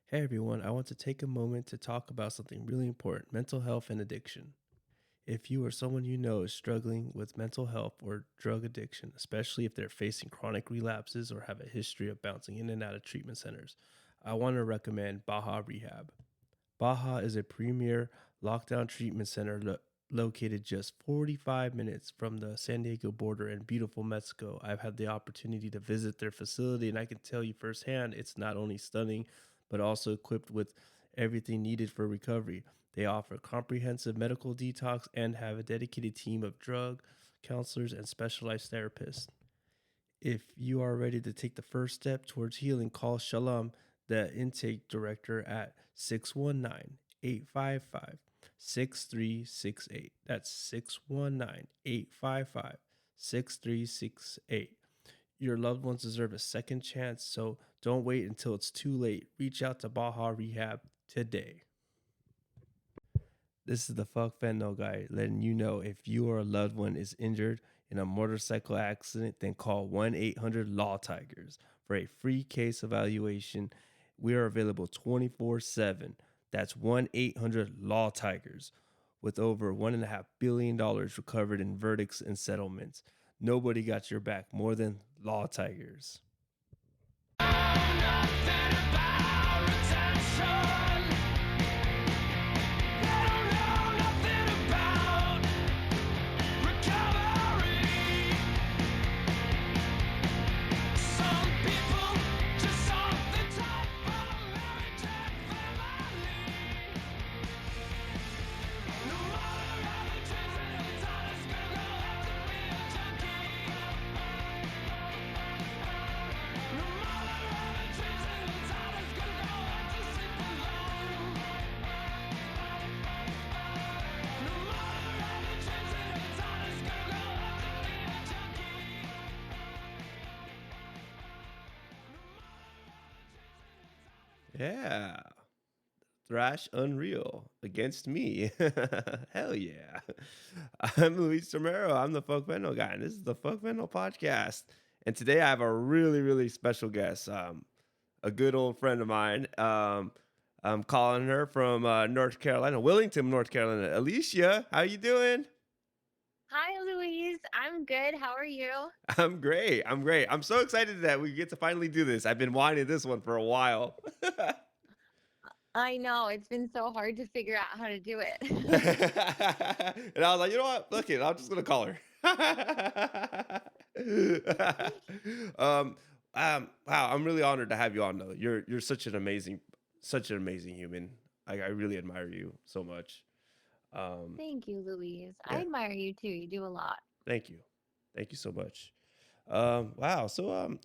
Hey everyone, I want to take a moment to talk about something really important: mental health and addiction. If you or someone you know is struggling with mental health or drug addiction, especially if they're facing chronic relapses or have a history of bouncing in and out of treatment centers, I want to recommend Baja Rehab. Baja is a premier lockdown treatment center located just 45 minutes from the San Diego border in beautiful Mexico. I've had the opportunity to visit their facility, and I can tell you firsthand it's not only stunning, but also equipped with everything needed for recovery. They offer comprehensive medical detox and have a dedicated team of drug counselors and specialized therapists. If you are ready to take the first step towards healing, call Shalom, the intake director, at 619-855-6368. That's 619-855-6368. Your loved ones deserve a second chance, so don't wait until it's too late. Reach out to Baja Rehab today. This is the Fuck Fentanyl guy letting you know if you or a loved one is injured in a motorcycle accident, then call 1-800-Lawtigers for a free case evaluation. We are available 24/7. That's 1-800-Lawtigers with over $1.5 billion recovered in verdicts and settlements. Nobody got your back more than Lawtigers. Yeah. Thrash Unreal against me. Hell yeah. I'm Luis Romero. I'm the Fuck Fentanyl guy, and this is the Fuck Fentanyl podcast. And today I have a really, really special guest, a good old friend of mine. I'm calling her from North Carolina, Willington, North Carolina. Alicia, how you doing? Hi, Louise. I'm good. How are you? I'm great. I'm great. I'm so excited that we get to finally do this. I've been wanting this one for a while. I know it's been so hard to figure out how to do And it. I was like, you know what? Look it, I'm just gonna call her. um, wow, I'm really honored to have you on though. You're such an amazing human. I really admire you so much. Um, Thank you, Louise. I yeah, admire you too. You do a lot. thank you, thank you so much. Wow. So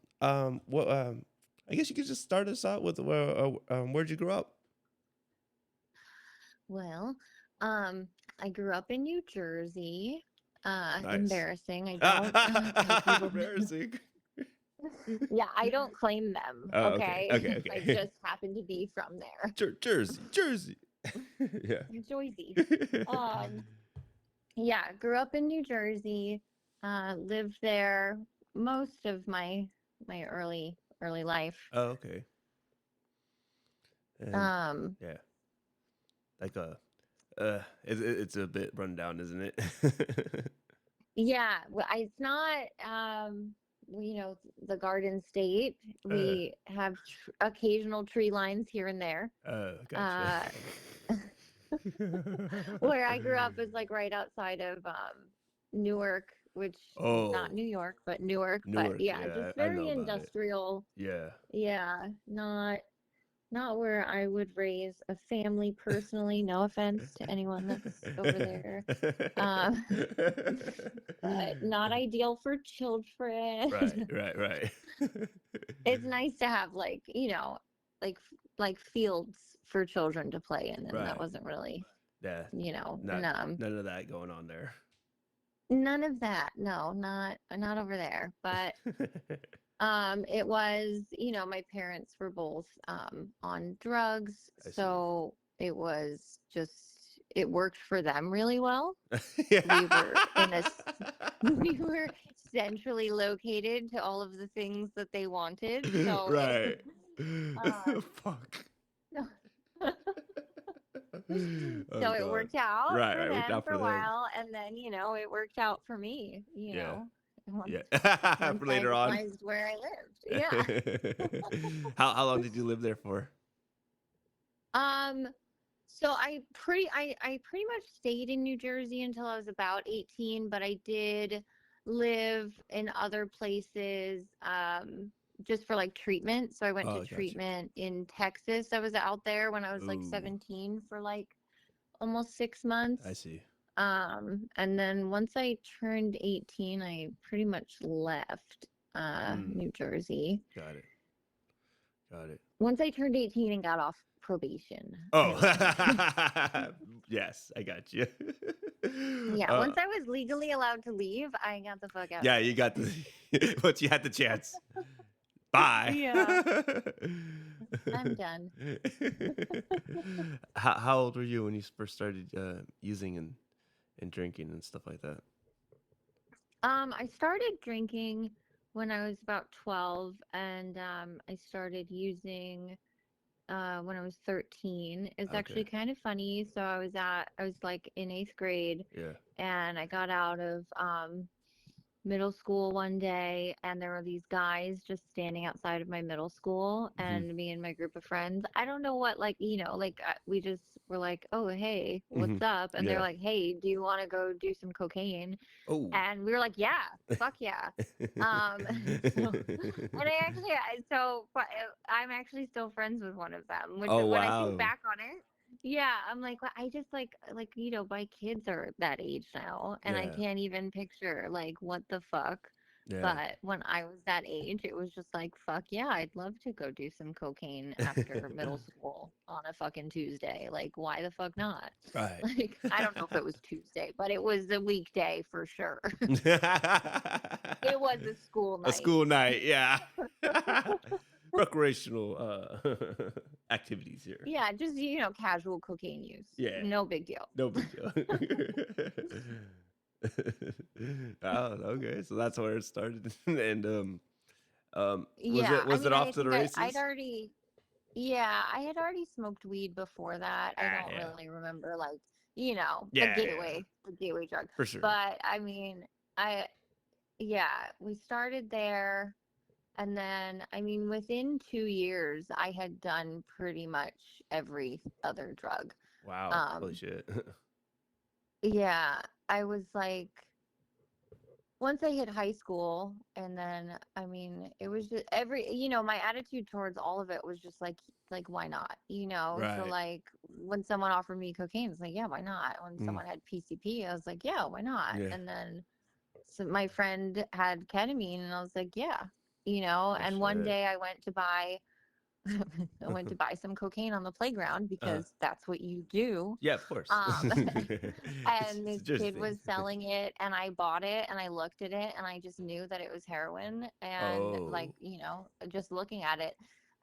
what I guess you could just start us out with where'd you grow up? Well, um, I grew up in New Jersey. Nice. Embarrassing. I don't tell people. Embarrassing. Yeah, I don't claim them. Oh, okay, Okay. okay, I okay. just happen to be from there. Jersey, Jersey. Yeah. Jersey. Um, yeah, grew up in New Jersey. Lived there most of my early life. Oh, okay. And Um, yeah, like it's a bit run down, isn't it? Yeah, well, it's not, the Garden State. uh, We have occasional tree lines here and there. gotcha. Uh, where I grew up is like right outside of Newark, which not Oh, New York, but Newark. But Newark. yeah, Yeah, just I know very about it. industrial. Yeah. Yeah, not where I would raise a family personally. No offense to anyone that's over there. Um, but not ideal for children. Right, right, right. It's nice to have like like fields for children to play in, and that Right. wasn't really, Yeah. and Not none of that going on there. none of that. No, not over there. But it was, my parents were both on drugs, I see. so it worked for them really well. We were in a Yeah. we were centrally located to all of the things that they wanted. So it Right. uh Fuck. Oh So it God. worked out Right, for right. Worked them out for for a them. while, and then it worked out for me. Yeah. Once Yeah. once For I later on. realized where I lived. Yeah. How long did you live there for? Um. So I pretty much stayed in New Jersey until I was about 18, but I did live in other places just for like treatment. So I went to Oh, gotcha. treatment in Texas. I was out there when I was like Ooh, 17 for like almost six I months. see. And then once I turned 18, I pretty much left Mm, New Jersey. got it. Got it. Once I turned 18 and got off probation, I Oh, left. yes, I got you. Yeah, uh, once I was legally allowed to leave, I got the fuck out of yeah, you got the, but you had the chance. there. Bye. Yeah, I'm done. How old were you when you first started using and drinking and stuff like that? I started drinking when I was about 12, and I started using when I was 13. It's Okay. actually kind of funny. So I was like in eighth grade, Yeah. and I got out of middle school one day, and there were these guys just standing outside of my middle school, Hmm. and me and my group of friends, I don't know what, like, we just were like, oh hey, Hmm. what's up? And they're Yeah. like, hey, do you want to go do some cocaine? Oh. And we were like, yeah, fuck yeah. So and I'm actually still friends with one of them, which Oh when I think wow. back on it, yeah, I'm like, well, I just my kids are that age now, and I Yeah. can't even picture like what the fuck. Yeah. But when I was that age, it was just like, fuck yeah, I'd love to go do some cocaine after middle school on a fucking Tuesday. Like, why the fuck not? Right. Like, I don't know if it was Tuesday, but it was a weekday for sure. It was a school A night. school night, yeah. Recreational activities here. Yeah, just casual cocaine use. Yeah, No big deal. no big deal. Oh, okay. So that's where it started. And was Yeah, it I was it mean, off I to the think I'd races? already, yeah, I had already smoked weed before that. I Ah, don't yeah. really remember, like, Yeah, yeah. the gateway drug. For sure. But I mean, yeah, we started there. And then, I mean, within 2 years, I had done pretty much every other drug. Wow. Holy Um, shit. yeah, I was like, once I hit high school, and then, I mean, it was just my attitude towards all of it was just like, why not? So Right. like when someone offered me cocaine, it's like, yeah, why not? When Mm, someone had PCP, I was like, yeah, why not? yeah. And then so my friend had ketamine, and I was like, yeah, Oh and one shit. day I went to buy I went to buy some cocaine on the playground Uh, because that's what you do. yeah, of course. Um, and It's this a Jersey kid thing. was selling it, and I bought it, and I looked at it, and I just knew that it was heroin. And like, Oh. just looking at it.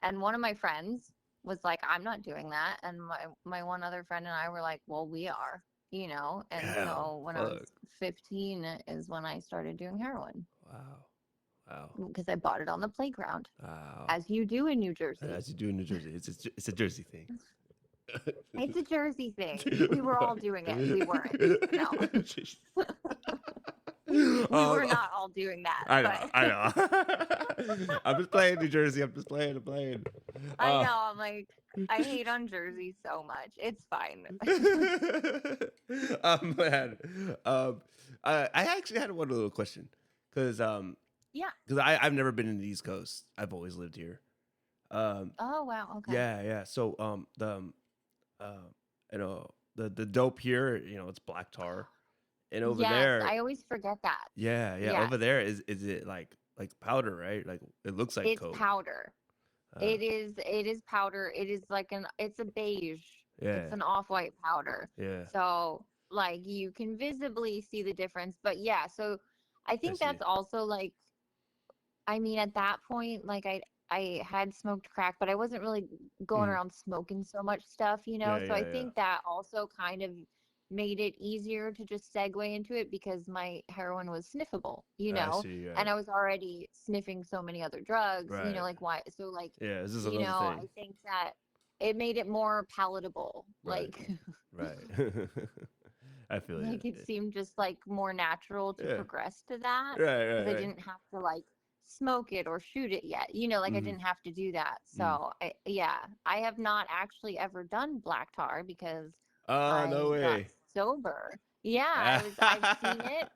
And one of my friends was like, I'm not doing that. And my one other friend and I were like, well, we are, And Damn. so when I was Fuck. 15 is when I started doing heroin Wow. Wow. because I bought it on the playground, Wow. as you do in New Jersey. As you do in New Jersey, it's a Jersey thing. It's a Jersey thing. We were all doing it. We weren't. No. We um, were not all doing that, I know, but I know. I'm just playing New Jersey. I'm just playing. I'm playing. I know. I'm like, I hate on Jersey so much. It's fine. Man. I actually had one little question because Yeah. I've never been in the East Coast. I've always lived here. Um, Oh, wow. Okay. yeah, yeah. So uh, the dope here, it's black tar, and over Yes. there, I always forget that. yeah, yeah, Yes. over there is it like powder, right? Like it looks like It's coke. powder. Uh, It is powder. It is like it's a beige. It's yeah, an off-white powder. yeah. So like you can visibly see the difference. But yeah, so I I think see. that's also like, I mean, at that point, like I had smoked crack, but I wasn't really going Mm. around smoking so much stuff. Yeah, So I yeah, yeah. think that also kind of made it easier to just segue into it because my heroin was I see. and Right, I was already sniffing so many other drugs, right. like why? So like, Yeah, this is another I thing. think that it made it more palatable. Right. Like, Right. I feel you. Like it seemed just like more natural to Yeah. progress to that Right, because right, I right. didn't have to like smoke it or shoot it yet. Like I Mm-hmm. didn't have to do that. Mm. So yeah, I have not actually ever done black tar because No I got way. sober. Yeah, I've seen it.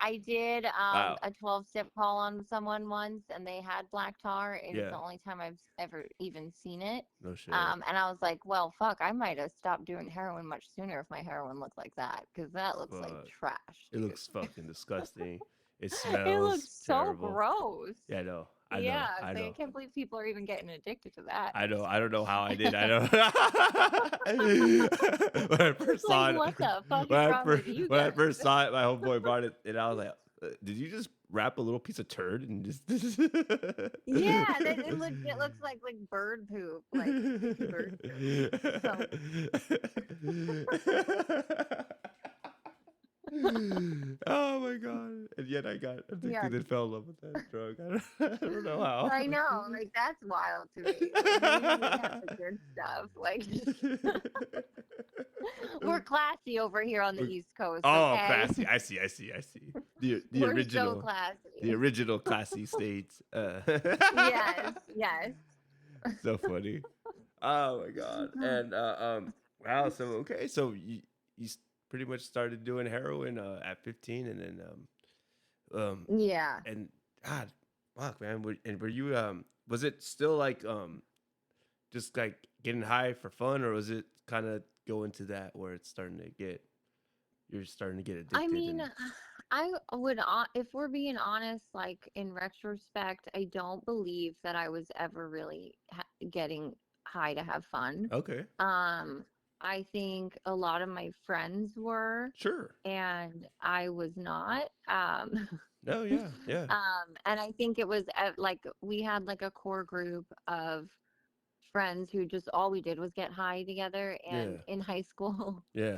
I did Wow. a 12-step call on someone once and they had black tar. It was Yeah. the only time I've ever even seen it. No shit. And I was like, well, fuck, I might have stopped doing heroin much sooner if my heroin looked like that, because that looks like Fuck. trash, It dude. looks fucking disgusting. It It looks smells so terrible. gross. Yeah, I know. I know. Yeah, I it's like I know. can't believe people are even getting addicted to that. I know. I don't know how I did. I know. When I first Like, saw it, what the fuck is wrong with you when I guys? first saw it, my homeboy brought it, and I was like, "Did you just wrap a little piece of turd and just?" Yeah, it legit looks like bird poop, like sticky bird poop. So Oh my god! And yet I got yeah, addicted and fell in love with that drug. I don't know how. I know, like that's wild to me. Like we usually have the good stuff. Like we're classy over here on the East Coast, Oh, okay? classy! I see. I see. I see. The We're so original, the classy. original classy states. Yes, yes. So funny. Oh my god! And wow. So okay. So pretty much started doing heroin at 15, and then Yeah. and God, fuck, man. Were you was it still like just like getting high for fun, or was it kind of going to that where it's starting to get you're starting to get I addicted mean, and I would, if we're being honest, like in retrospect, I don't believe that I was ever really getting high to have fun. okay, Um, I think a lot of my friends were, sure, and I was not. no, yeah, yeah, And I think it was like we had like a core group of friends who just all we did was get high together. And yeah, in high school, yeah.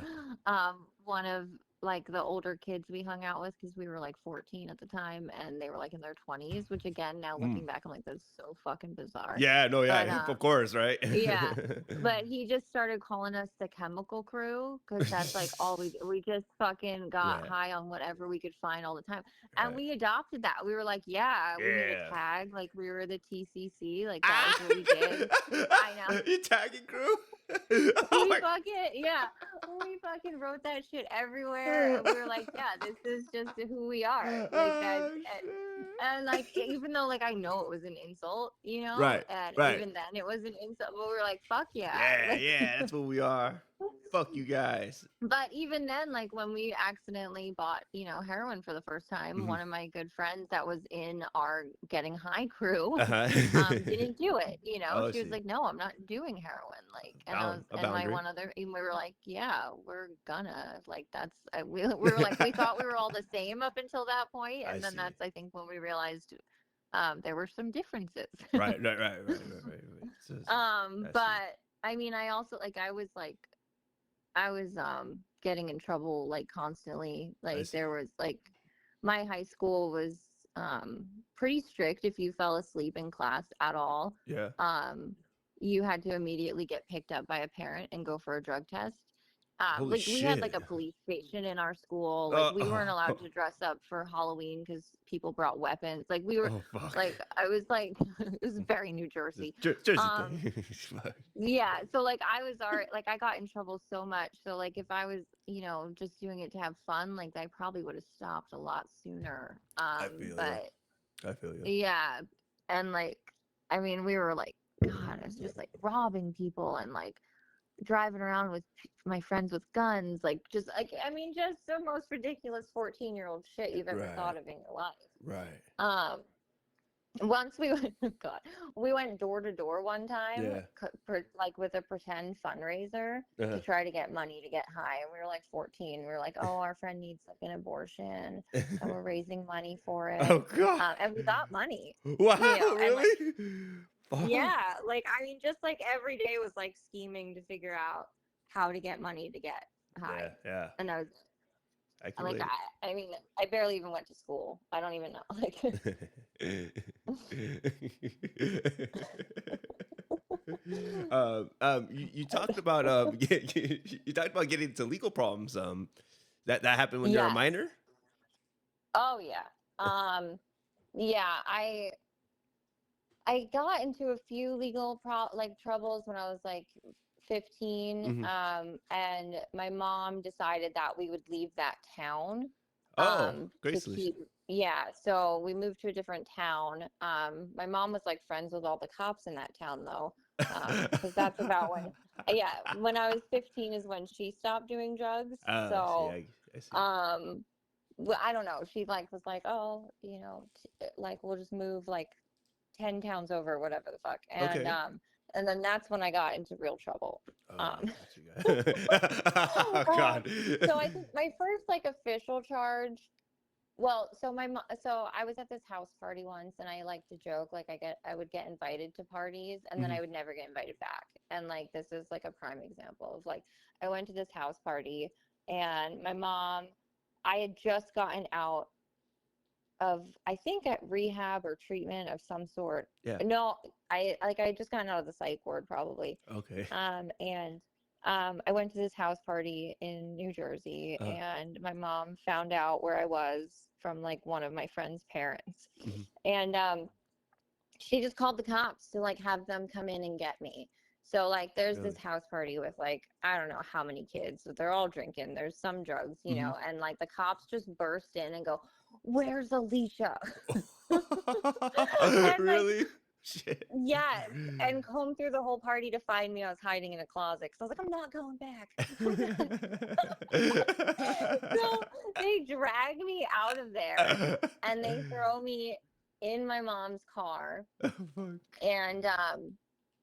one of like the older kids we hung out with, because we were like 14 at the time and they were like in their 20s, which again, now Mm. looking back, I'm like, that's so fucking bizarre. Yeah, no, But yeah, of course, right? yeah, but he just started calling us the chemical crew because that's like all we just fucking got Yeah, high on whatever we could find all the time. And right. we adopted that. We were like, yeah, we need a Yeah. tag. Like we were the TCC. Like that was Ah! what we did. I know. You tagging crew? Oh We my fucking, yeah, we fucking wrote that shit everywhere. And we were like, yeah, this is just who we are. Like that. Oh, And like, even though like I know it was an insult, right, and right. even then it was an insult, but we were like, fuck yeah. Yeah, Like, yeah, that's what we are. Fuck you guys. but even then, like when we accidentally bought, heroin for the first time, Mhm. one of my good friends that was in our getting high crew, Uh-huh. didn't do it. Oh, I She was see. like, no, I'm not doing heroin. Like, A and my boundary. one other, and we were like, yeah, we're gonna, like, that's, we were like, we thought we were all the same up until that point, I and then see. that's, I think, when we realized, there were some differences. Right, right, right, right, right, right, right. I see. But I mean, I also I was getting in trouble like constantly. I Like see. there was like my high school was pretty strict. If you fell asleep in class at all, Yeah. um you had to immediately get picked up by a parent and go for a drug test. Holy Like we had like shit. a police station in our school. Like we weren't Oh, allowed to dress up for Halloween because people brought weapons. Like we were oh, fuck. like I was like it was very New Jersey. Jersey Um thing. Fuck. yeah, so like I was already like I got in trouble so much. So like if I was, just doing it to have fun, like I probably would have stopped a lot sooner. I feel you. But I feel you. yeah, and like I mean we were like God, I was just like robbing people and like driving around with my friends with guns, like just like I mean just the most ridiculous 14-year-old shit you've ever Right. thought of in your life. Right. Um Once we went, God, we went door to door one time, Yeah. like with a pretend fundraiser Uh-huh. to try to get money to get high. And we were like 14. We were like, oh, our friend needs like an abortion, and we're raising money for Oh it. god. And we got money, Wow, and like, really? Fuck. yeah, like I mean, just like every day was like scheming to figure out how to get money to get Yeah, high, yeah. and I was I can like, relate. I mean, I barely even went to school. I don't even know, like. You talked about you talked about getting into legal problems. That happened when you were a Yes. minor. Oh yeah. Yeah, I got into a few legal like troubles when I was like 15, Hmm. and my mom decided that we would leave that town, Oh, great to solution. keep, yeah, so we moved to a different town. My mom was like friends with all the cops in that town though, because that's about when, yeah, when I was 15 is when she stopped doing drugs. I see. So, I see. um, well, I don't know. She like was like, oh, like we'll just move like 10 towns over, whatever the fuck. Okay. And then that's when I got into real trouble. Oh, Um, got you. Oh God. so I think my first like official charge, well, so I was at this house party once and I like to joke, like I would get invited to parties and then Hmm. I would never get invited back. And like, this is like a prime example of like, I went to this house party and my mom, I had just gotten out of, I think, at rehab or treatment of some sort. Yeah. No, I just gotten out of the psych ward probably. Okay. And I went to this house party in New Jersey Uh. and my mom found out where I was from like one of my friend's parents. Hmm. And she just called the cops to like have them come in and get me. So like there's this Really. house party with like I don't know how many kids, but they're all drinking. There's some drugs, Hmm. and like the cops just burst in and go, "Where's Alicia?" And like Really? Shit. yes, and comb through the whole party to find me. I was hiding in a closet because I was like, I'm not going back. So they drag me out of there and they throw me in my mom's car Oh, fuck. and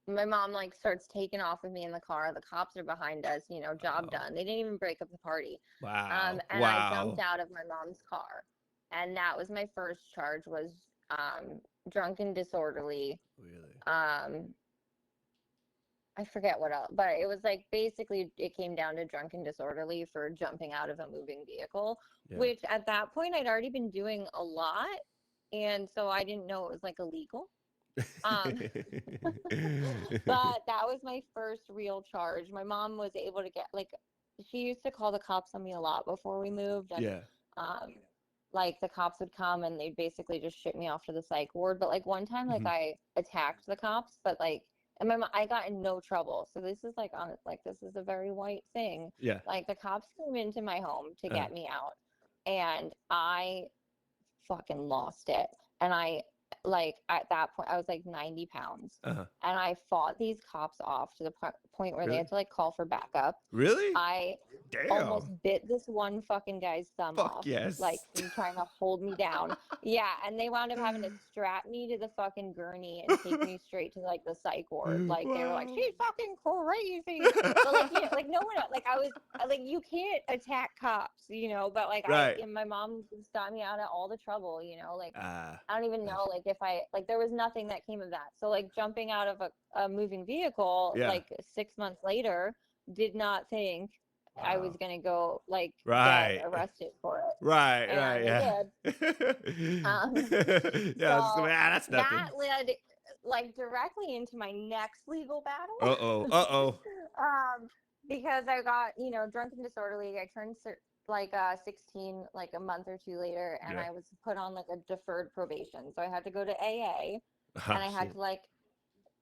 my mom like starts taking off with me in the car. The cops are behind us, job Wow. done. They didn't even break up the party. Wow. And I jumped Wow. out of my mom's car. And that was my first charge was drunk and disorderly. Really? Um I forget what else, but it was like basically it came down to drunk and disorderly for jumping out of a moving vehicle, Yeah. which at that point I'd already been doing a lot. And so I didn't know it was like illegal. Um But that was my first real charge. My mom was able to get like she used to call the cops on me a lot before we moved and Yeah. um like the cops would come and they'd basically just ship me off to the psych ward. But like one time like Hmm. I attacked the cops, but like and I got in no trouble. So this is like on like this is a very white thing. Yeah. Like the cops came into my home to Uh, get me out and I fucking lost it. And I, like, at that point, I was like 90 pounds. uh-huh. And I fought these cops off to the point where they Really? had to like call for backup. Really? I almost Damn. bit this one fucking guy's thumb Fuck off, like yes. from trying to hold me down. Yeah, and they wound up having to strap me to the fucking gurney and take me straight to like the psych ward. Like they were like, Wow. "She's fucking crazy," but like yeah, like no one, like I was, like you can't attack cops, But like Right. and my mom got me out of all the trouble, Like Ah, I don't even know, gotcha. like if I like there was nothing that came of that. So like jumping out of a moving vehicle, Yeah. like 6 months later, did not think I was Wow. gonna go like get Right. arrested for it, Right. Right. and I Yeah. did. Um, Yeah. I was just so gonna, that's that nothing. led like directly into my next legal Uh battle. oh. Uh oh. Because I got drunk and disorderly. I turned like 16 like a month or two later, and Yeah. I was put on like a deferred probation. So I had to go to AA, and Ah, I had shit. to like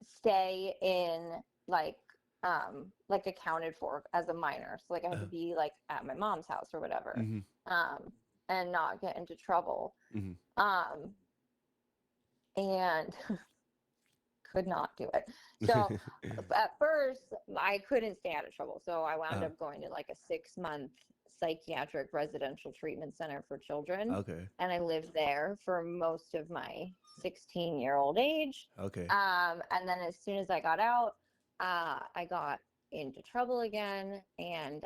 stay in like accounted for as a minor. So like I had to be like at my mom's house or whatever, Mm-hmm. um, and not get into trouble. Mm-hmm. Um, and could not do it. So at first I couldn't stay out of trouble. So I wound uh, up going to like a 6 month psychiatric residential treatment center for children. okay. And I lived there for most of my 16-year-old age. Okay. And then as soon as I got out, I got into trouble again. And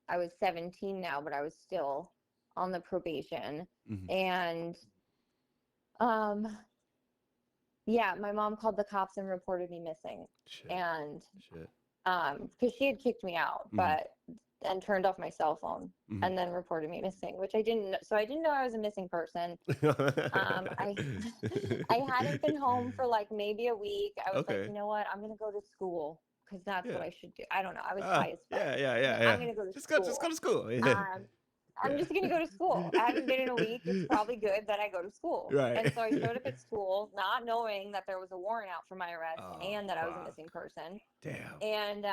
I was 17 now, but I was still on the probation. Mm-hmm. And um, yeah, my mom called the cops and reported me missing. Shit. And Shit. because she had kicked me out, Mm-hmm. but and turned off my cell phone Mhm. and then reported me missing, which I didn't. So I didn't know I was a missing person. I I hadn't been home for like maybe a week. I was like, Okay. you know what? I'm gonna go to school because that's what Yeah. I should do. I don't know. I was high as fuck. Yeah, yeah, No, yeah, I'm yeah. gonna go to Just go school. to school. Yeah. Um, I'm Yeah. just gonna go to school. I haven't been in a week. It's probably good that I go to school. And Right. so I showed up at school, not knowing that there was a warrant out for my arrest Oh, and that I was a fuck. missing person. Damn. And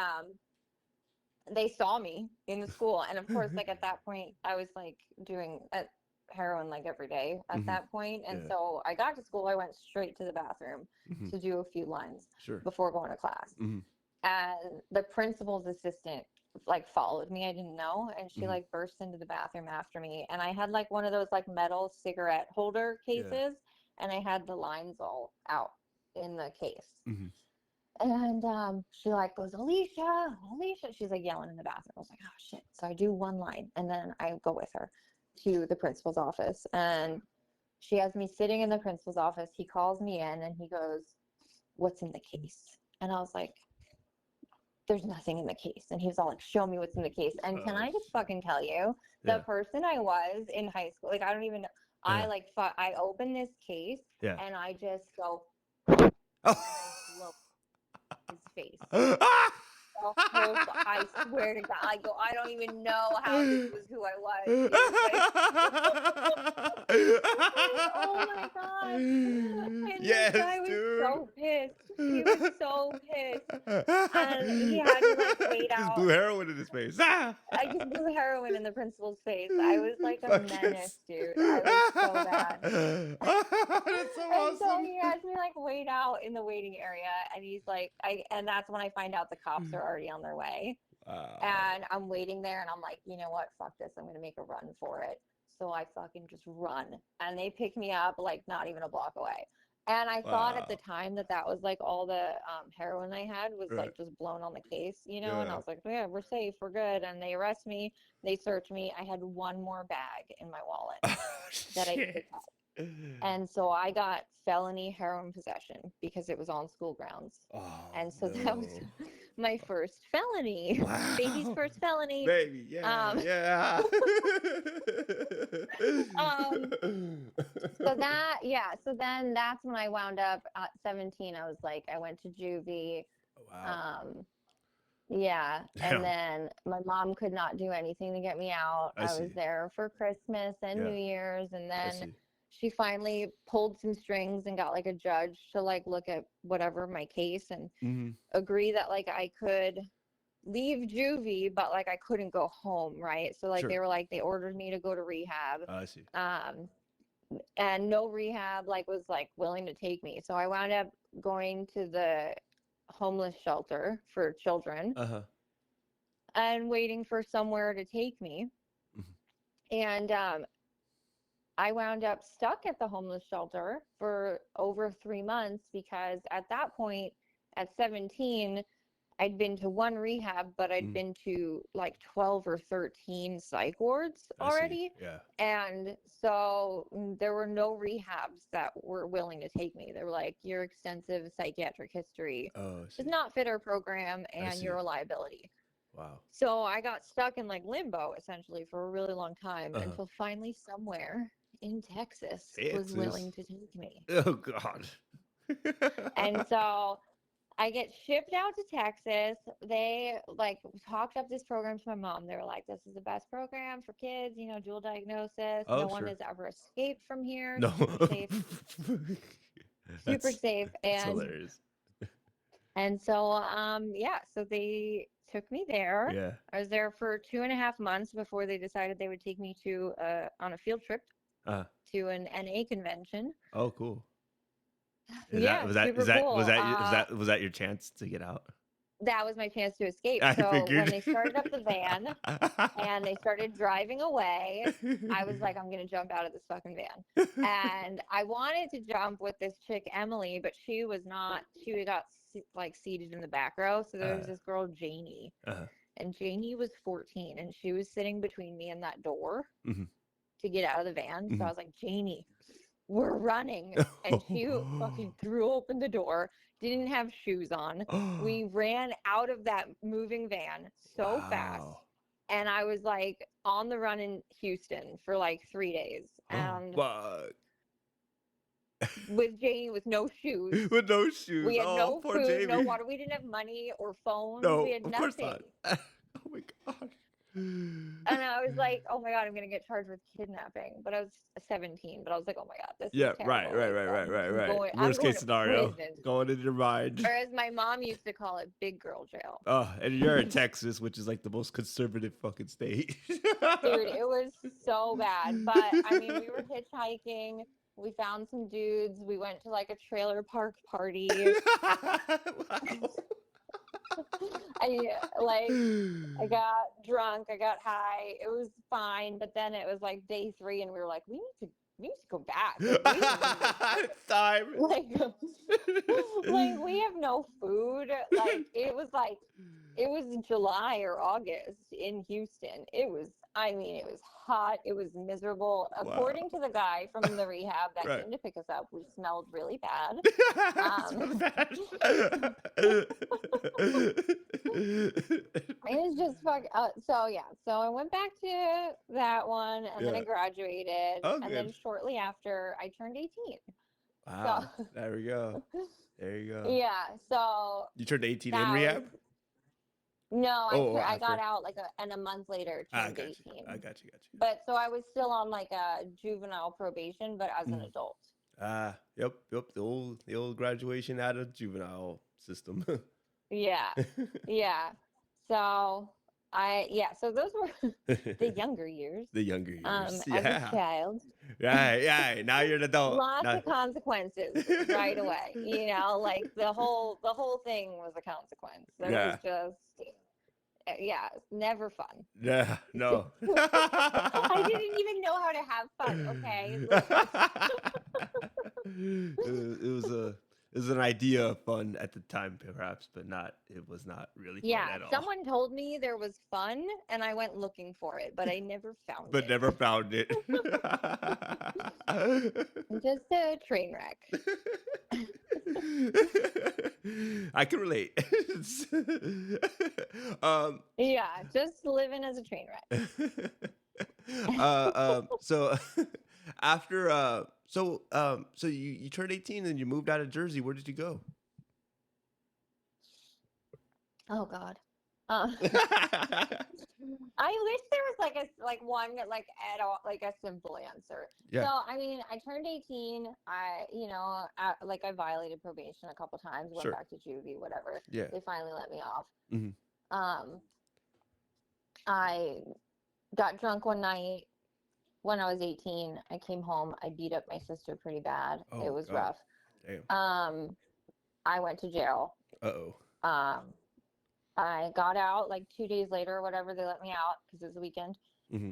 they saw me in the school, and of course, like at that point I was like doing heroin like every day at Mhm. that point. And Yeah. so I got to school, I went straight to the bathroom Mhm. to do a few lines Sure. before going to class. Mhm. And the principal's assistant like followed me, I didn't know, and she Mhm. like burst into the bathroom after me, and I had like one of those like metal cigarette holder Yeah. cases, and I had the lines all out in the case. Mhm. And she like goes, Alicia, Alicia. She's like yelling in the bathroom. I was like, oh shit. So I do one line and then I go with her to the principal's office. And she has me sitting in the principal's office. He calls me in and he goes, what's in the case? And I was like, there's nothing in the case. And he was all like, show me what's in the case. And can Oh, I just fucking tell you, the yeah. person I was in high school, like I don't even know, I Yeah. like, I open this case Yeah. and I just go, Oh. and I blow his face. The whole, I swear to God, I go, I don't even know how this was who I was, dude. Oh my God. And this Yes, guy was dude. so pissed. He was so pissed. And he had me like wait Just out. blew heroin in his face. Ah! I just blew heroin in the principal's face. I was like a Fuck menace, yes. dude. I was so bad. That's so And so awesome. he has me like wait out in the waiting area, and he's like, and that's when I find out the cops are already on their way. Wow. And I'm waiting there, and I'm like, you know what? Fuck this. I'm gonna make a run for it. So I fucking just run, and they pick me up like not even a block away. And I thought at the Wow. time that that was like all the heroin I had was Right. like just blown on the case, you know. And I Yeah. was like, yeah, we're safe, we're good. And they arrest me, they search me. I had one more bag in my wallet Oh, that I shit. picked up. And so I got felony heroin possession because it was on school grounds. Oh, And so that was no. my first felony, baby's Wow. first felony. Baby, yeah, Um, yeah. um, so that, yeah, so then that's when I wound up at 17. I was like, I went to juvie. Wow. Um, yeah, and Damn. then my mom could not do anything to get me out. I I was see. there for Christmas and Yeah, New Year's, and I then see. she finally pulled some strings and got like a judge to like look at whatever my case and Hmm. agree that like I could leave juvie, but like I couldn't go home, right? So like they Sure. were like they ordered me to go to rehab. I see. Um, and no rehab like was like willing to take me. So I wound up going to the homeless shelter for children Uh-huh. and waiting for somewhere to take me. Hmm. And I wound up stuck at the homeless shelter for over 3 months because at that point, at 17, I'd been to one rehab, but I'd Hmm. been to like 12 or 13 psych wards I see. already. Yeah. And so there were no rehabs that were willing to take me. They were like, your extensive psychiatric history Oh, I does see. not fit our program I and see. you're a liability. Wow. So I got stuck in like limbo essentially for a really long time Uh-huh. until finally somewhere in Texas was Texas. willing to take me. Oh God. And so I get shipped out to Texas. They like talked up this program to my mom. They were like, this is the best program for kids, you know, dual diagnosis. Oh, No one sure. has ever escaped from here. No. Super safe, super That's safe. that's hilarious. And so yeah, so they took me there. Yeah. I was there for 2.5 months before they decided they would take me to on a field trip Uh. to an NA convention. Oh, cool. Is that Yeah, was that super cool. was that your chance to get out? That was my chance to escape. I So when figured. they started up the van and they started driving away, I was like, I'm gonna jump out of this fucking van. And I wanted to jump with this chick Emily, but she was not. She got like seated in the back row. So there was this girl Janie, Uh, and Janie was 14, and she was sitting between me and that door mhm, to get out of the van. So I mhm. was like, Janie, we're running. And she fucking threw open the door, didn't have shoes on. We ran out of that moving van so fast. Wow. and I was like on the run in Houston for like 3 days, Oh, and fuck. with Janie with no shoes. With no shoes. We had Oh, no poor food, no Jamie. water. We didn't have money or phones. We No, had of course nothing. not. Oh my god. And I was like, oh my God, I'm going to get charged with kidnapping. But I was 17. But I was like, oh my God, this is Yeah, right, terrible. right, Like, right, right, right, right. I'm Worst going case to scenario. prison. Going into your mind. Or as my mom used to call it, big girl jail. Oh, and you're in Texas, which is like the most conservative fucking state. Dude, it was so bad. But I mean, we were hitchhiking. We found some dudes. We went to like a trailer park party. Wow. I got drunk, I got high. It was fine, but then it was like day 3, and we were like, we need to go back. Like, we didn't even Time. like we have no food. It was July or August in Houston. It was hot. It was miserable. Wow. According to the guy from the rehab that Right. came to pick us up, we smelled really bad. Smells bad. It was just so yeah. So I went back to that one, and then I Yeah. graduated, Oh, and then good. shortly after I turned 18. Wow. So There we go. There you go. yeah. So You turned 18 in that rehab? was no. Oh, I got after. out and a month later I turned got you. 18. I got you. But so I was still on like a juvenile probation, but as an adult. Yep. The old graduation out of juvenile system. Yeah. Yeah. So so those were the younger years. The younger years. As a child. Yeah. Now you're an adult. Lots of consequences right away. You know, like the whole thing was a consequence. There was just never fun. Yeah, no. I didn't even know how to have fun, okay? It was an idea of fun at the time, perhaps, but it was not really fun at all. Someone told me there was fun, and I went looking for it, but I never found But it. never found it. Just a train wreck. I can relate. Yeah, just living as a train wreck. So after so you turned 18 and you moved out of Jersey. Where did you go? Oh God. I wish there was like a simple answer. Yeah. So I mean, I turned 18. I violated probation a couple times. Went Sure. back to juvie, whatever. Yeah. They finally let me off. Mm-hmm. I got drunk one night when I was 18. I came home. I beat up my sister pretty bad. Oh, it was God. rough. Damn. I went to jail. Uh-oh. I got out like 2 days later or whatever. They let me out because it was the weekend. Mm-hmm.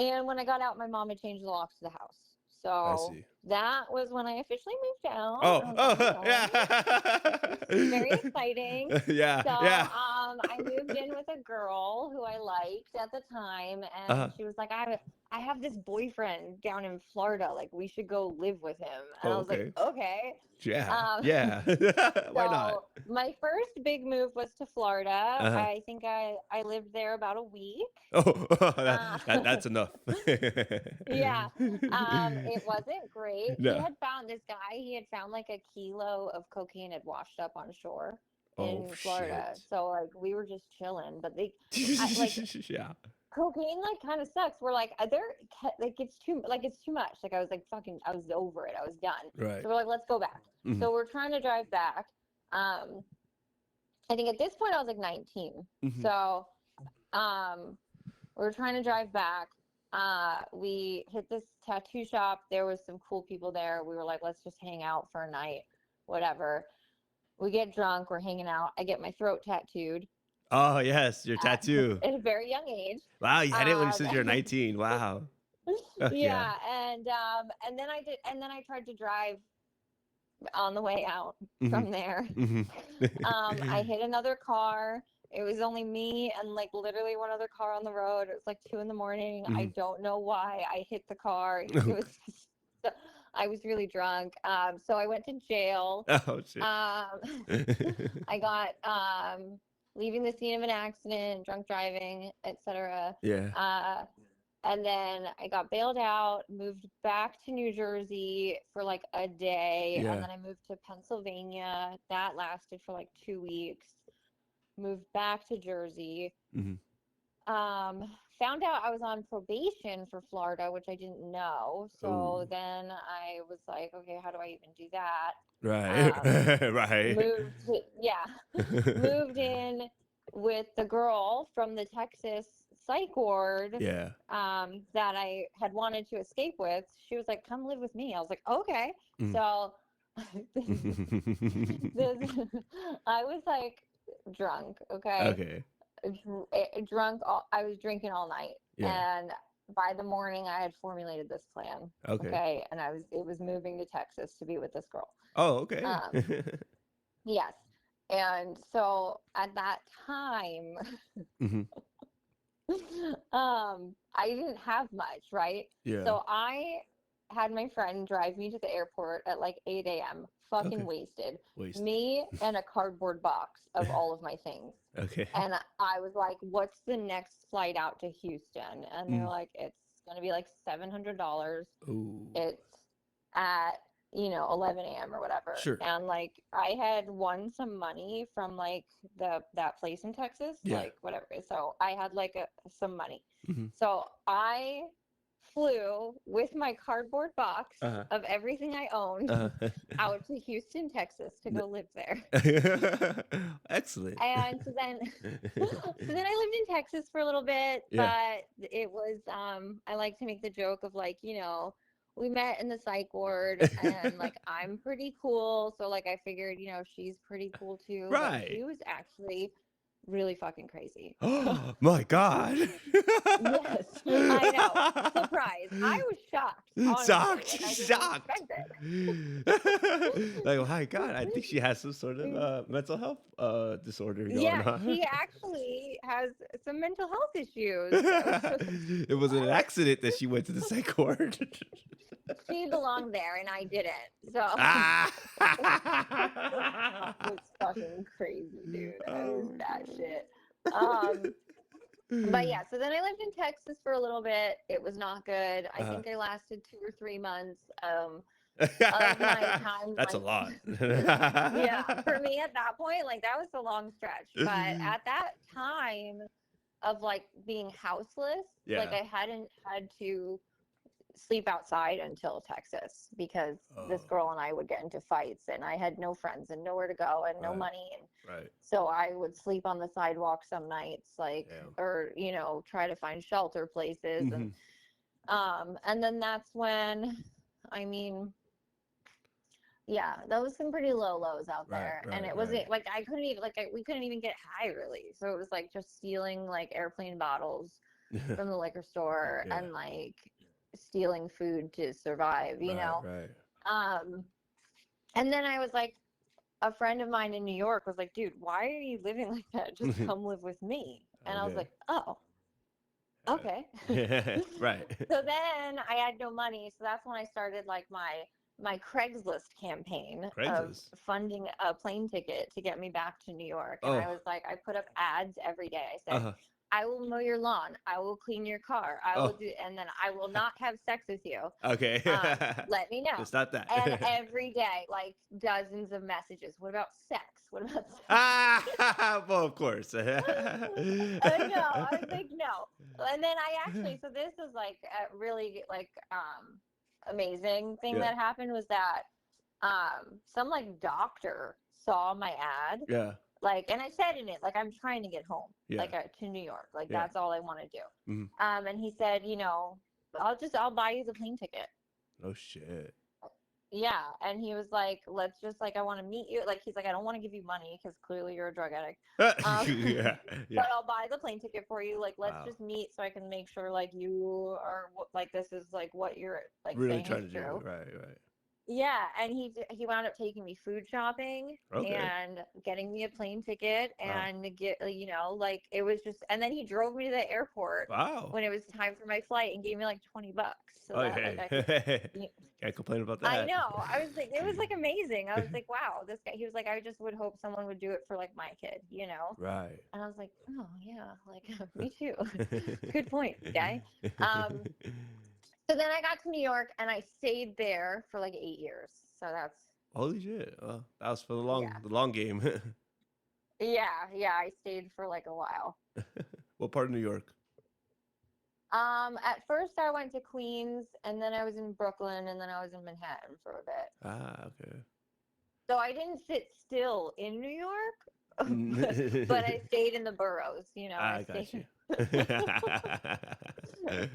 And when I got out, my mom had changed the locks to the house. So that was when I officially moved out. Yeah. Very exciting. Yeah. So Yeah. I moved in with a girl who I liked at the time, and she was like, I have this boyfriend down in Florida. Like, we should go live with him. And I was like, okay. Yeah. Yeah. Why not? My first big move was to Florida. I think I lived there about a week. Oh, that's enough. Yeah. It wasn't great. No. He had found like a kilo of cocaine had washed up on shore in Florida. Shit. So like we were just chilling, but yeah. cocaine like kind of sucks. We're like it's too much. Like I was like I was over it. I was done. Right. So we're like, let's go back. Mm-hmm. So we're trying to drive back. I think at this point I was like 19. Mm-hmm. So we were trying to drive back. We hit this tattoo shop. There was some cool people there. We were like, let's just hang out for a night, whatever. We get drunk. We're hanging out. I get my throat tattooed. Oh yes, your tattoo. At a very young age. Wow, you had it when you said you're 19. Wow. Yeah, and then I tried to drive on the way out from there. I hit another car. It was only me and like literally one other car on the road. It was like 2 a.m. I don't know why I hit the car. I was really drunk. So I went to jail. Oh shit. I got leaving the scene of an accident, drunk driving, etc. Yeah. Uh, and then I got bailed out, moved back to New Jersey for like a day, and Yeah. then I moved to Pennsylvania. That lasted for like 2 weeks. Moved back to Jersey. Hmm. Found out I was on probation for Florida, which I didn't know. So Oh. then I was like, okay, how do I even do that? Right. Um, Right. yeah, moved in with the girl from the Texas psych ward Yeah. that I had wanted to escape with. She was like, come live with me. I was like, okay. Mm. So this, I was like drunk, okay? Okay. Drunk, I was drinking all night. Yeah. And by the morning, I had formulated this plan, Okay. okay? And it was moving to Texas to be with this girl. Oh, okay. Um, yes. And so at that time, Hmm. I didn't have much, right? Yeah. So I had my friend drive me to the airport at like 8 a.m., fucking Okay. wasted. Waste. Me and a cardboard box of all of my things. Okay. And I was like, what's the next flight out to Houston? And they're Mm. like, it's going to be like $700. Ooh. It's at 11 a.m. or whatever. Sure. And like I had won some money from like that place in Texas, Yeah. like whatever. So I had like some money. Hmm. So I flew with my cardboard box Uh-huh. of everything I owned Uh-huh. out to Houston, Texas to go live there. Excellent. And so then I lived in Texas for a little bit, Yeah. but it was I like to make the joke of like, we met in the psych ward and like I'm pretty cool, so like I figured, she's pretty cool too, but Right. she was actually really fucking crazy. Oh my God. Yes, I know. Surprise. I was shocked. Honestly. Shocked. Like, I didn't expect it. Like, oh my God, I think she has some sort of mental health disorder going Yeah, on. she actually has some mental health issues. It was an accident that she went to the psych ward. She belonged there and I didn't. So Ah! it was fucking crazy, dude. It was Oh, that shit. But yeah, so then I lived in Texas for a little bit. It was not good. I think I lasted 2 or 3 months. Of my time, That's a like, lot. yeah, for me at that point, like that was a long stretch. But at that time of like being houseless, like Yeah. I hadn't had to sleep outside until Texas because this Oh, girl and I would get into fights and I had no friends and nowhere to go and no right, money. And right. so I would sleep on the sidewalk some nights, like, Damn. or, try to find shelter places. Mhm. And then that's when, I mean, yeah, that was some pretty low lows out Right, there. And right, it wasn't right. like I couldn't even we couldn't even get high really. So it was like just stealing like airplane bottles from the liquor store Yeah. and like stealing food to survive, Right. And then I was like, a friend of mine in New York was like, dude, why are you living like that? Just come live with me. And I was Okay. like, oh, okay. Right. So then I had no money. So that's when I started like my Craigslist campaign of Craigslist. funding a plane ticket to get me back to New York. And I Oh. was like, I put up ads every day. I said, Uh-huh. I will mow your lawn. I will clean your car. I will do, and then I will not have sex with you. Okay. Let me know. It's not that. And every day, like dozens of messages. What about sex? What about sex? Well, of course. No, I was like, no. And then I actually, so this was like a really like amazing thing that happened was that some like doctor saw my ad. Yeah. Like, and I said in it, like, I'm trying to get home, Yeah. like, to New York. Like, Yeah. that's all I want to do. Mhm. And he said, I'll buy you the plane ticket. Oh, shit. Yeah. And he was like, let's just, like, I want to meet you. Like, he's like, I don't want to give you money because clearly you're a drug addict. Yeah. But I'll buy the plane ticket for you. Like, let's Wow. just meet so I can make sure, like, you are, like, this is, like, what you're, like, Really saying trying is to do true. it. Right. Yeah, and he wound up taking me food shopping Okay. and getting me a plane ticket Wow. and like it was just, and then he drove me to the airport Wow. when it was time for my flight and gave me like $20 so Oh, that like I could. hey. y- Can't complain about I that. know. I was like, it was like amazing. I was like, wow, this guy. He was like, I just would hope someone would do it for like my kid. Right. And I was like, oh yeah, like me too. Good point, guy. Um, so then I got to New York and I stayed there for like 8 years. So that's Holy shit. Well, that was for yeah. the long game. Yeah, I stayed for like a while. What part of New York? At first I went to Queens and then I was in Brooklyn and then I was in Manhattan for a bit. Ah, okay. So I didn't sit still in New York, but I I stayed in the boroughs, I got you. stayed.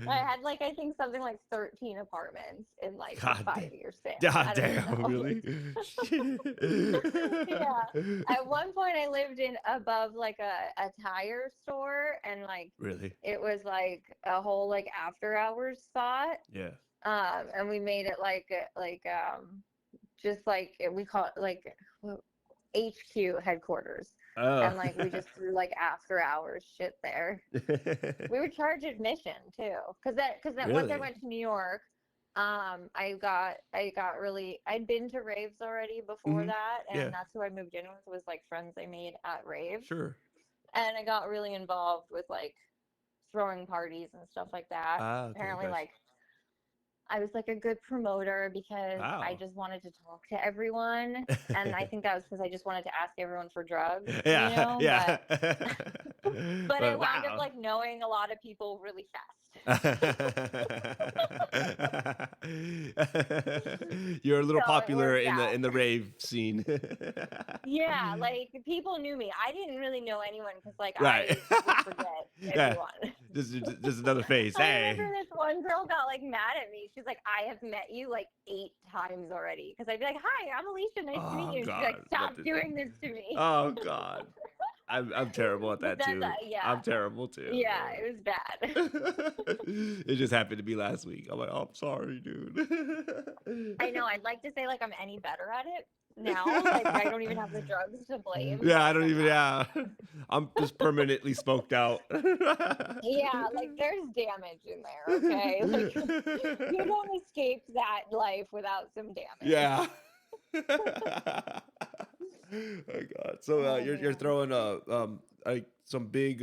I had like I think something like 13 apartments in like a God damn. 5 year span. God I don't even damn, know. really? Yeah. At one point I lived in above like a tire store and like Really? it was like a whole like after hours spot. Yeah. And we made it just like we call it like HQ headquarters. Oh. And like we just threw like after hours shit there. We would charge admission too, because that once I Really? went to New York, I got really. I'd been to raves already before Hmm. that, Yeah. and that's who I moved in with was like friends I made at raves, Sure. and I got really involved with like throwing parties and stuff like that. Ah, okay, Apparently, gotcha. like I was like a good promoter because I Wow. just wanted to talk to everyone, and I think that was because I just wanted to ask everyone for drugs, Yeah, but yeah. but I But wound up wow. like knowing a lot of people really fast. You're a little So it popular worked out. in the rave scene. Yeah, like people knew me. I didn't really know anyone because like Right. I would forget Yeah. everyone. Just another face. I remember Hey. this one girl got like mad at me. She's like, I have met you like 8 times already. Because I'd be like, hi, I'm Alicia. Nice to meet Oh you. And she's like, God. stop doing this to me. Oh God. I'm terrible at But that that's, too. I'm yeah. terrible too. Yeah, it was bad. It just happened to be last week. I'm like, oh, I'm sorry, dude. I know. I'd like to say like I'm any better at it now. Like I don't even have the drugs to blame, Yeah, I but don't I'm even. not. Yeah, I'm just permanently smoked out. Yeah, like there's damage in there, okay? Like you don't escape that life without some damage. Yeah. Oh God. So Oh you're man. throwing like some big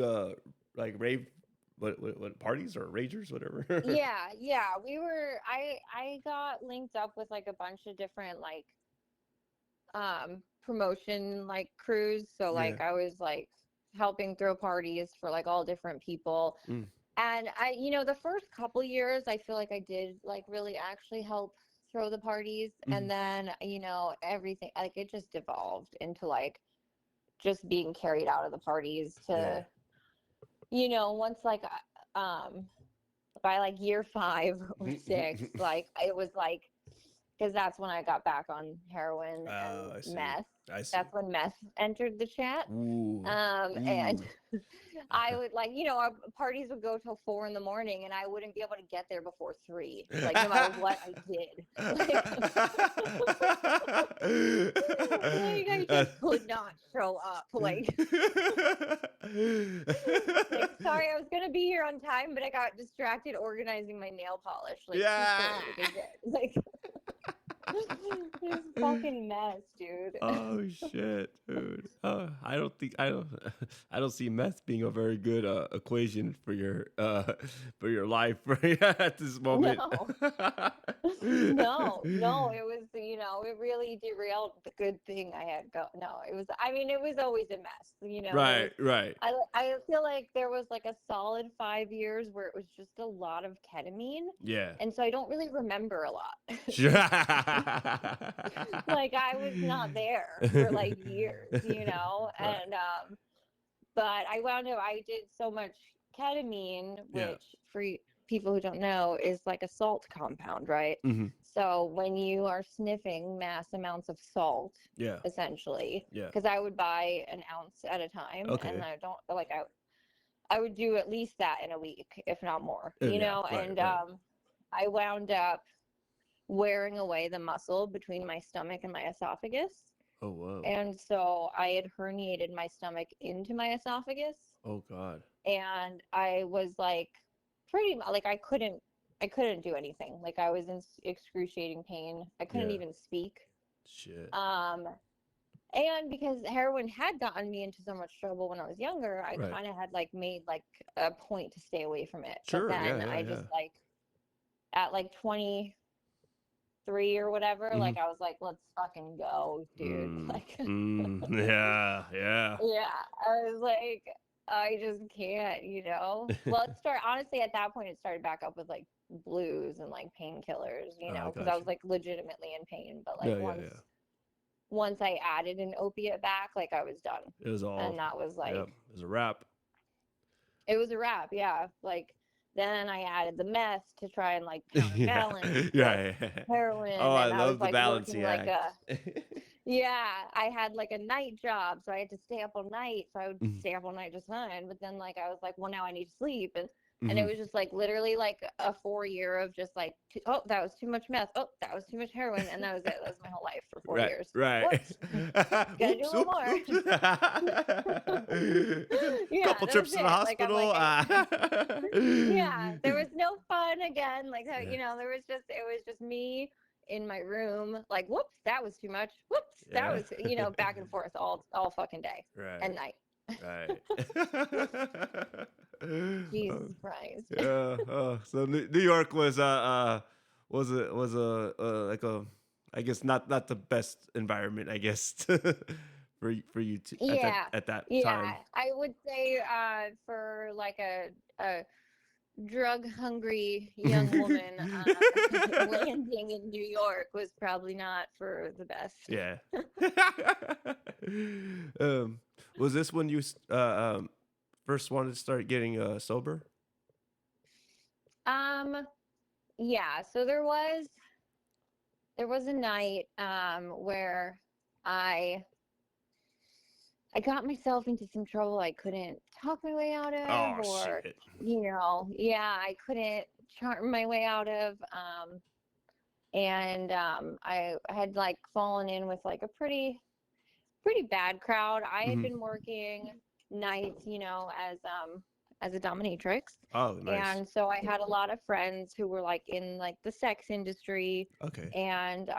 like rave what parties or ragers whatever. Yeah, I got linked up with like a bunch of different like promotion like crews. So Yeah. like I was like helping throw parties for like all different people. Mm. And the first couple years, I feel like I did like really actually help throw the parties. Mhm. And then, everything like it just devolved into like just being carried out of the parties Yeah. to, once like, um, by like year 5 or 6, like it was like, because that's when I got back on heroin and Oh, I see. meth. I see. That's when meth entered the chat. Ooh. And Ooh. I would like, our parties would go till 4 in the morning and I wouldn't be able to get there before 3. Like no matter what I did. Like I just could not show up. Like sorry, I was gonna be here on time, but I got distracted organizing my nail polish. Like too Yeah. silly to get like this fucking mess, dude. Oh shit, dude. I don't see meth being a very good equation for your life at this moment. No. No, it was, it really derailed the good thing I had go. No, it was always a mess. There was, Right, right. I feel like there was like a solid 5 years where it was just a lot of ketamine. Yeah. And so I don't really remember a lot. Like I was not there for like years, Right. and, but I did so much ketamine, Yeah. which for people who don't know is like a salt compound, right? Hmm. So when you are sniffing mass amounts of salt, Yeah. essentially, Yeah. because I would buy an ounce at a time, and Okay. I don't like I would do at least that in a week, if not more, Yeah. Right. and Right. I wound up wearing away the muscle between my stomach and my esophagus. Oh, whoa. And so I had herniated my stomach into my esophagus. Oh, God. And I was like pretty like I couldn't do anything. Like I was in excruciating pain. I couldn't Yeah. even speak. Shit. And because heroin had gotten me into so much trouble when I was younger, I Right. kind of had like made like a point to stay away from it. But Sure. then Yeah. I just like at like 23 or whatever, Mm-hmm. like I was like, let's fucking go, dude. Like Yeah. Yeah. yeah, I was like, I just can't, you know. Well, it started honestly at that point. It started back up with like blues and like painkillers, you know, because I Gotcha. was like legitimately in pain. But like Yeah. Yeah. Yeah. once I added an opiate back, like I was done, It was all. and that was Yeah. like It was a wrap. it was a wrap. Yeah, like then I added the meth to try and like Yeah. counterbalance with Yeah. heroin, Oh, I and I was love the like working balancing like act. yeah, I had like a night job, so I had to stay up all night. So I would Mhm. stay up all night just fine. But then like I was like, well, now I need to sleep, and it Mhm. was just like literally like a 4 year of just like, oh, that was too much meth. Oh, that was too much heroin, and that was it. That was my whole life for four Right. years. Right. Whoops, gotta do a Oops. little Oops. more. Oops. Yeah, Couple that was trips to the it. Like I'm hospital. like, yeah, there was no fun again. Like Yeah. you know, it was just me in my room, like, whoops, that was too much. Whoops, that Yeah. was, you know, back and forth all fucking day Right. and night. Right. Jesus Christ. Yeah. So New York was like a, I guess not the best environment, I guess, for you to, Yeah, at that yeah. time. I would say for like a drug hungry young woman, landing in New York was probably not for the best. Yeah. um, was this when you first wanted to start getting sober? Um, yeah, so there was a night where I I got myself into some trouble I couldn't talk my way out of, Oh or shit. you know, yeah, I couldn't charm my way out of. And I had like fallen in with like a pretty bad crowd. I had Hmm. been working nights, you know, as a dominatrix. Oh, nice. And so I had a lot of friends who were like in like the sex industry, Okay. and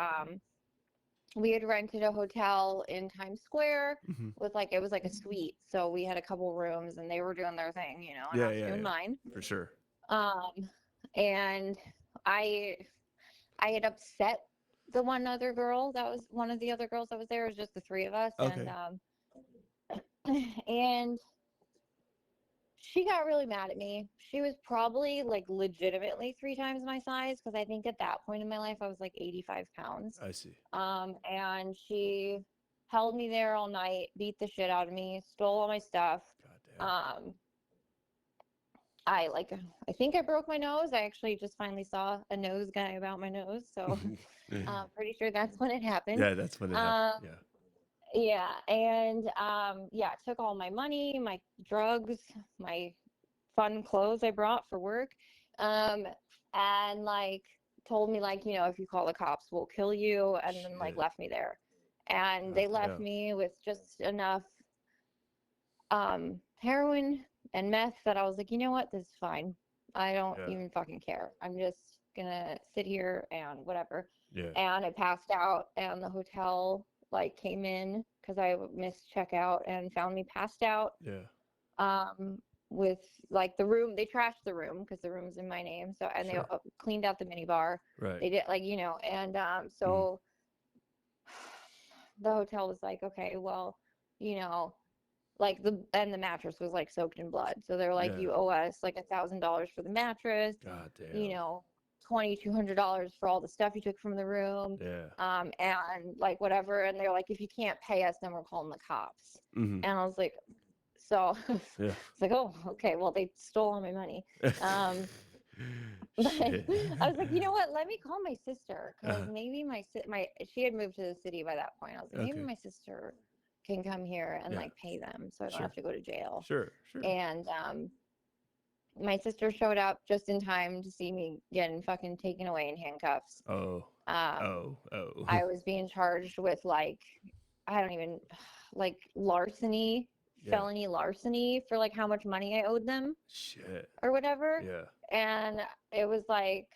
we had rented a hotel in Times Square Hmm. with like it was like a suite. So we had a couple rooms and they were doing their thing, you know, and I Yeah, was yeah, doing yeah. mine. For sure. Um and I I had upset the one other girl that was one of the other girls that was there. It was just the three of us, Okay. and she got really mad at me. She was probably like legitimately 3 times my size, because I think at that point in my life I was like 85 pounds. I see. And she held me there all night, beat the shit out of me, stole all my stuff. God Um, I think I broke my nose. I actually just finally saw a nose guy about my nose, so damn. pretty sure that's when it happened. Yeah, that's when it happened. Um, Yeah. yeah, and yeah, took all my money, my drugs, my fun clothes I brought for work, um, and like told me like, you know, if you call the cops, we'll kill you, and then like Shit. left me there. And God they left damn. me with just enough heroin and meth that I was like, you know what, this is fine. I don't Yeah. even fucking care. I'm just gonna sit here and whatever. Yeah. And I passed out, and the hotel like came in because I missed checkout and found me passed out. Yeah. Um, with like the room, they trashed the room because the room's in my name. So, and they Sure. cleaned out the minibar. Right. They did like, you know, and Mhm. so the hotel was like, okay, well, you know, like the mattress was like soaked in blood. So they're like, Yeah. you owe us like $1,000 for the mattress, God you damn. know, $2,200 for all the stuff you took from the room, Yeah. and like whatever. And they're like, if you can't pay us, then we're calling the cops. Mhm. And I was like, so Yeah. it's like, oh, okay, well, they stole all my money. But Shit. I was like, you know what? Let me call my sister, because Uh-huh. maybe my she had moved to the city by that point. I was like, maybe Okay. my sister can come here and Yeah. like pay them, so I don't Sure. have to go to jail. Sure. Sure. And my sister showed up just in time to see me getting fucking taken away in handcuffs. Oh. Oh, oh. I was being charged with like, I don't even, like larceny, Yeah. felony larceny for like how much money I owed them Shit. or whatever. Yeah. And it was like,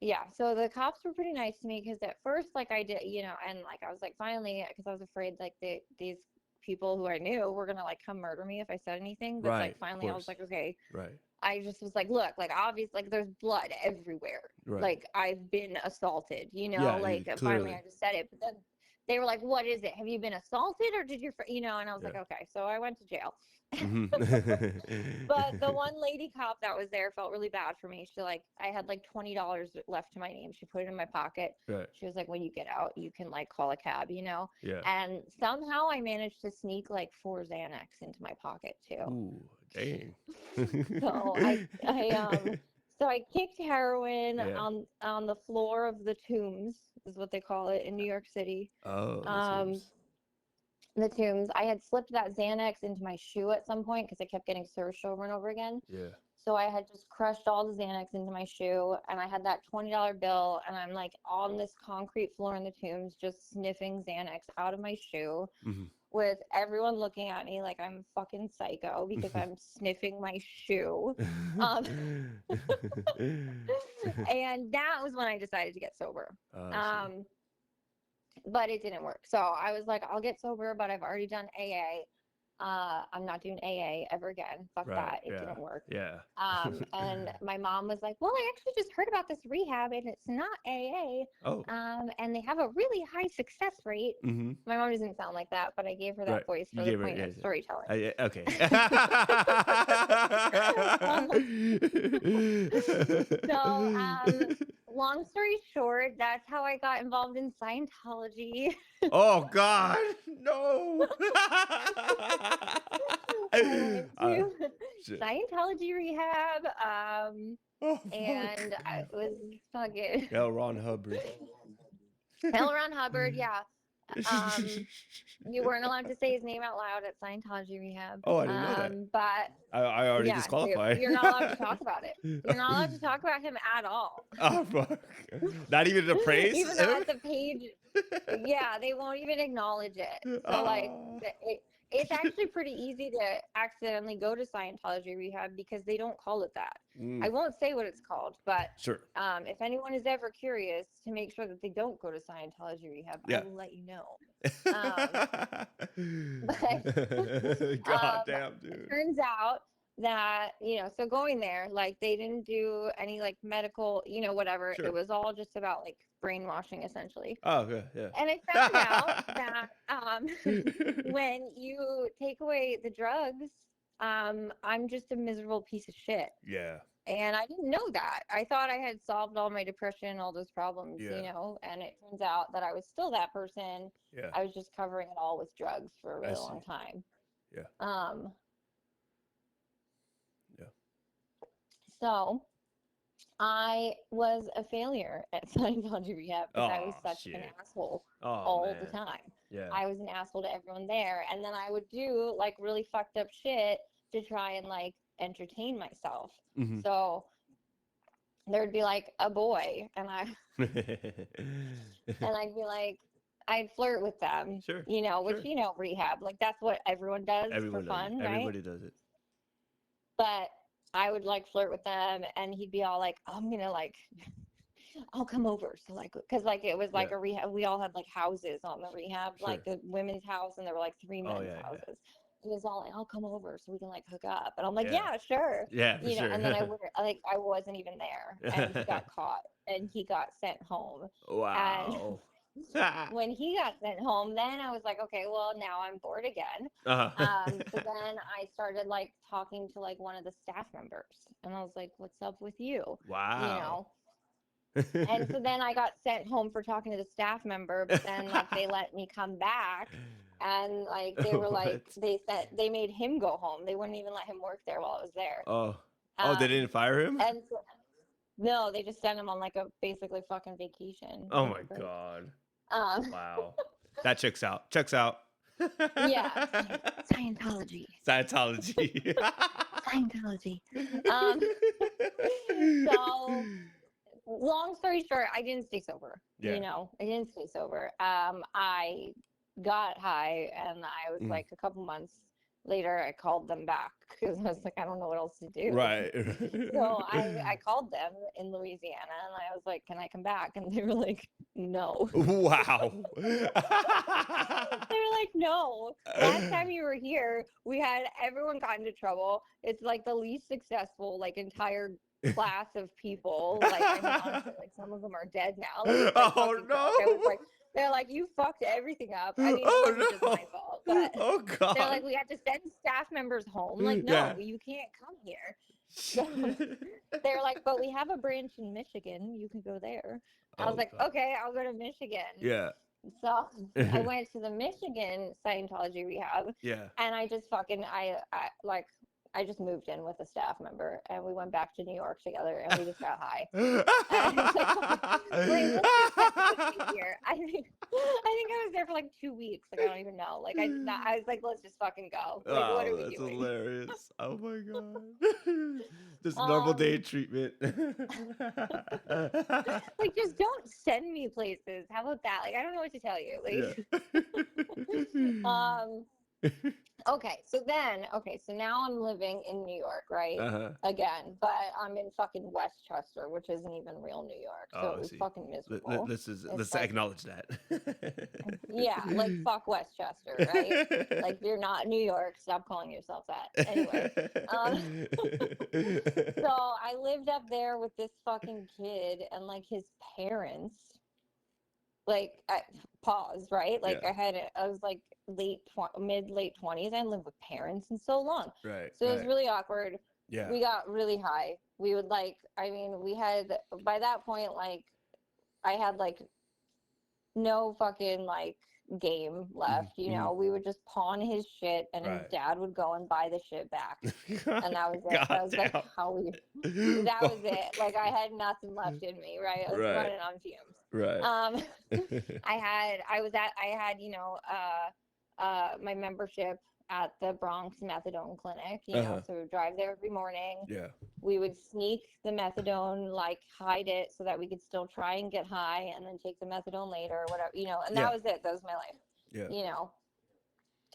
yeah, so the cops were pretty nice to me because at first, like I did, and like I was like finally, because I was afraid like these people who I knew were gonna like come murder me if I said anything. But Right. like Of finally, I was course. like, okay, Right. I just was like, look, like obviously, like there's blood everywhere. Right. Like I've been assaulted, Yeah. like finally Clearly. I just said it. But then they were like, what is it? Have you been assaulted or did your, and I was like, Yeah. okay. So I went to jail. Mm-hmm. But the one lady cop that was there felt really bad for me. She like, I had like $20 left to my name. She put it in my pocket. Right. She was like, when you get out, you can like call a cab, Yeah. And somehow I managed to sneak like 4 Xanax into my pocket too. Ooh, dang. So I kicked heroin Yeah. on the floor of the Tombs, is what they call it in New York City. Oh, this Um, seems. the Tombs. I had slipped that Xanax into my shoe at some point because I kept getting searched over and over again. Yeah. So I had just crushed all the Xanax into my shoe, and I had that $20 bill, and I'm like on this concrete floor in the Tombs, just sniffing Xanax out of my shoe, Mm-hmm. with everyone looking at me like I'm fucking psycho because I'm sniffing my shoe. Um, and that was when I decided to get sober. I see. But it didn't work. So I was like, I'll get sober, but I've already done AA. I'm not doing AA ever again. Fuck Right. that. It Yeah. didn't work. Yeah. And my mom was like, well, I actually just heard about this rehab and it's not AA. Oh. And they have a really high success rate. Mm-hmm. My mom doesn't sound like that, but I gave her that Right. voice You for the gave her, point yeah, of storytelling. okay. So, long story short, that's how I got involved in Scientology. Oh God, no. I went to Shit. Scientology rehab, Oh and fuck. I was fucking L. Ron Hubbard. L. Ron Hubbard. Yeah, you weren't allowed to say his name out loud at Scientology rehab. Oh, I didn't know that. But I already yeah, so disqualified. you're not allowed to talk about it. You're not allowed to talk about him at all. Oh fuck. Not even to praise Even him? though at the page, yeah, they won't even acknowledge it. So like, it's actually pretty easy to accidentally go to Scientology rehab because they don't call it that. I won't say what it's called, but Sure. if anyone is ever curious to make sure that they don't go to Scientology rehab, Yeah. I will let you know. God damn, dude. It turns out that, so going there, like they didn't do any like medical, whatever. Sure. It was all just about like brainwashing essentially. Oh, good, yeah. And I found out that when you take away the drugs, I'm just a miserable piece of shit. Yeah. And I didn't know that. I thought I had solved all my depression, all those problems, Yeah. and it turns out that I was still that person. Yeah. I was just covering it all with drugs for a really long time. Yeah. Yeah. So I was a failure at Scientology rehab because I was such an asshole all the time. Yeah. I was an asshole to everyone there. And then I would do like really fucked up shit to try and like entertain myself. Mm-hmm. So there'd be like a boy and and I'd be like, I'd flirt with them, Sure. Which, rehab, like that's what everyone does for fun, right? Everybody does it. But I would like flirt with them and he'd be all like, I'm gonna like, I'll come over. So like, cause like it was like a rehab. We all had like houses on the rehab, like the women's house, and there were like 3 men's houses. Yeah. It was all like, I'll come over so we can like hook up. And I'm like, yeah sure. Yeah, for sure. And then I wasn't even there, and he got caught and he got sent home. Wow. And when he got sent home, then I was like, okay, well now I'm bored again. So then I started like talking to like one of the staff members, and I was like, what's up with you? Wow. And so then I got sent home for talking to the staff member, but then like they let me come back, and like they were like they made him go home. They wouldn't even let him work there while I was there. They didn't fire him? And so, no, they just sent him on like a basically fucking vacation. Oh my God. Wow. That checks out. Yeah. Scientology. Scientology. Scientology. long story short, I didn't stay sober. Yeah. You know, I didn't stay sober. I got high, and I was Mm. like, a couple months later, I called them back because I was like, I don't know what else to do. Right. So I called them in Louisiana, and I was like, can I come back? And they were like, no. Wow. They were like, no. Last time you were here, we had everyone got into trouble. It's like the least successful, like, entire class of people. Like, I mean, honestly, like, some of them are dead now. Like, it's like Oh fucking no. I was like, they're like, you fucked everything up. I mean, it Oh wasn't just no. my fault, but Oh they're God. like, we have to send staff members home. Like, Yeah. no, you can't come here. So they're like, but we have a branch in Michigan. You can go there. I was Oh like, God. okay, I'll go to Michigan. Yeah. So I went to the Michigan Scientology rehab, Yeah. and I just fucking I just moved in with a staff member, and we went back to New York together, and we just got high. And I was like, wait, let's just set the scene here. I think I was there for like 2 weeks. Like, I don't even know. Like, I was like, let's just fucking go. Like, what are Oh, we that's doing? hilarious. Oh my God. Just normal day treatment. Like, just don't send me places. How about that? Like, I don't know what to tell you. Like, Yeah. okay, so now I'm living in New York, right? Uh-huh. Again, but I'm in fucking Westchester, which isn't even real New York, so Oh, it I was see. fucking miserable. It's Let's like, acknowledge that. yeah, like, fuck Westchester, right? Like, you're not New York. Stop calling yourself that. Anyway, um, so I lived up there with this fucking kid and like his parents. Like, pause, right? Like, Yeah. I was like mid late 20s. I lived with parents in so long, Right. so it was Right. really awkward. Yeah. We got really high. We would like, I mean, we had by that point, like, I had like no fucking like game left. You Mhm. know, we would just pawn his shit, and his Right. dad would go and buy the shit back, and that was it. That God was like damn. how we. That was it. Like, I had nothing left in me. Right, I was Right. running on fumes. Right. I had, you know, my membership at the Bronx methadone clinic, you know, Uh-huh. so we would drive there every morning. Yeah. We would sneak the methadone, like, hide it so that we could still try and get high, and then take the methadone later or whatever, you know, and Yeah. that was it. That was my life, Yeah. you know.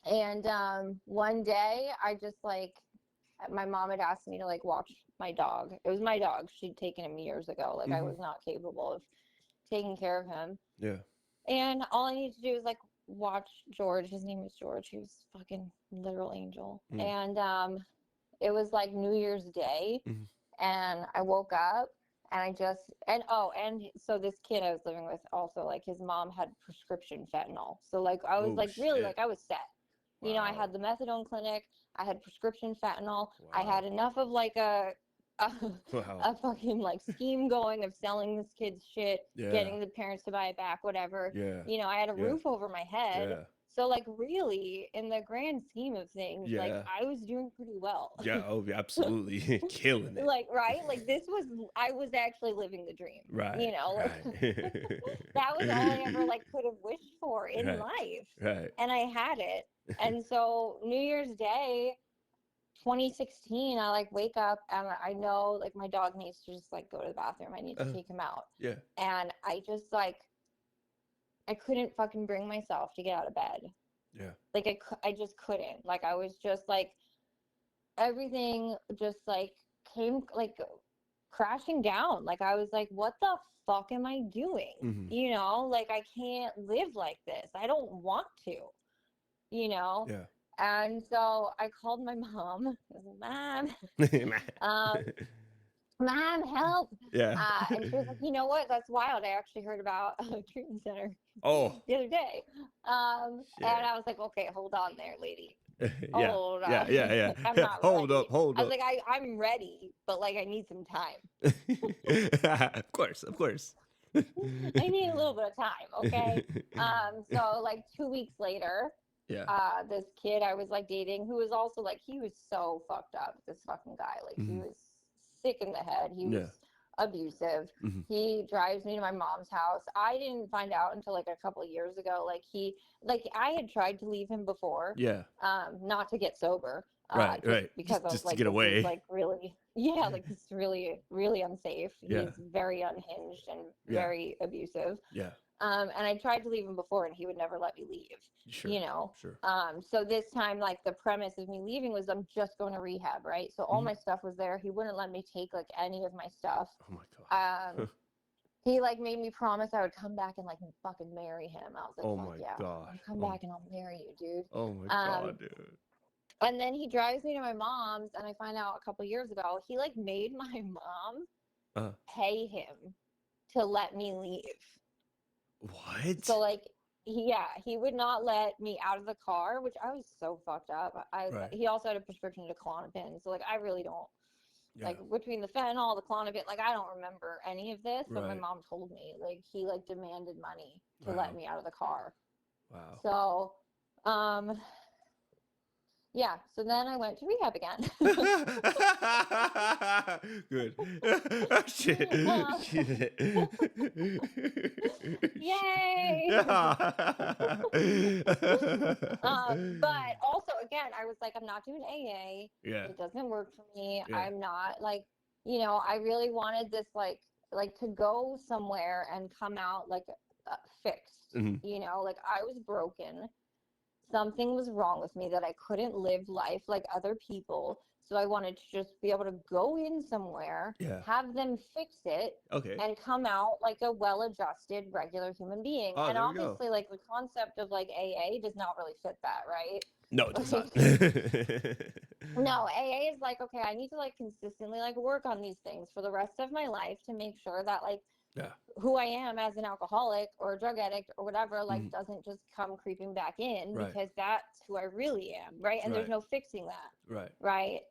And one day I just like, my mom had asked me to like watch my dog. It was my dog. She'd taken him years ago. Like, I Mhm. was not capable of taking care of him. Yeah. And all I need to do is like watch George. His name was George. He was fucking literal angel. Mm. And it was like New Year's Day, Mhm. and I woke up, and and so this kid I was living with also, like, his mom had prescription fentanyl. So like I was Oh like really, shit. like, I was set. You know, I Wow. had the methadone clinic, I had prescription fentanyl, I Wow. had enough of like a, Wow. a fucking like scheme going of selling this kid's shit, Yeah. getting the parents to buy it back, whatever. Yeah. You know, I had a Yeah. roof over my head. Yeah. So like, really, in the grand scheme of things, like, Yeah. I was doing pretty well. Yeah. Oh, absolutely. Killing it. Like, right? Like, I was actually living the dream. Right. You know, like, Right. that was all I ever like could have wished for in Right. life. Right. And I had it. And so New Year's Day 2016, I like wake up, and I know like my dog needs to just like go to the bathroom. I need to take him out. Yeah. And I just like, I couldn't fucking bring myself to get out of bed. Yeah. Like, I just couldn't. Like, I was just like, everything just like came like crashing down. Like, I was like, what the fuck am I doing? Mhm. You know, like, I can't live like this. I don't want to, you know? Yeah. And so I called my mom. I was like, Mom, help. Yeah. And she was like, you know what? That's wild. I actually heard about a treatment center Oh. the other day. And Shit. I was like, okay, hold on there, lady. Yeah. Hold on. Yeah. Yeah. Yeah. Like, I'm not Hold ready. up. Hold I up. was like, I'm ready, but like, I need some time. Of course. Of course. I need a little bit of time, okay? So like 2 weeks later, Yeah. this kid I was like dating, who was also like, he was so fucked up, this fucking guy. Like, he Mhm. was sick in the head. He was abusive. Mhm. He drives me to my mom's house. I didn't find out until like a couple of years ago. Like, I had tried to leave him before, Yeah. not to get sober. Right, just right. because I was Just to like, get this is away. like really, yeah, like this is really, really unsafe. Yeah, He's very unhinged and yeah, very abusive. yeah. And I tried to leave him before, and he would never let me leave. Sure, sure. So this time, like the premise of me leaving was I'm just going to rehab, right? So all Hmm. my stuff was there. He wouldn't let me take like any of my stuff. Oh my Um, god. he like made me promise I would come back and like fucking marry him. I was like, Oh fuck my yeah, god. I'll come Oh, back and I'll marry you, dude. oh my Um, god, dude. and then he drives me to my mom's, and I find out a couple years ago he like made my mom Uh, pay him to let me leave. So what? like he would not let me out of the car, which I was so fucked up. Right. He also had a prescription to Klonopin, so like I really don't Yeah. like between the fentanyl, the Klonopin, like I don't remember any of this. But my Right. mom told me like he like demanded money to let Wow. me out of the car. Wow. So, um, yeah. So then I went to rehab again. Good. Oh, shit. uh, Shit. Yay! Yeah. But also, again, I was like, I'm not doing AA. Yeah. It doesn't work for me. Yeah. I'm not like, I really wanted this like to go somewhere and come out like fixed. Mhm. Like I was broken. Something was wrong with me that I couldn't live life like other people. So I wanted to just be able to go in somewhere, Yeah. have them fix it, Okay. and come out like a well-adjusted regular human being. Oh, And there we go. obviously like the concept of like AA does not really fit that, right? No, it does not. Like no, AA is like, okay, I need to like consistently like work on these things for the rest of my life to make sure that like Yeah. who I am as an alcoholic or a drug addict or whatever, like Mhm. doesn't just come creeping back in, Right. because that's who I really am, right? And there's Right. no fixing that, Right. right?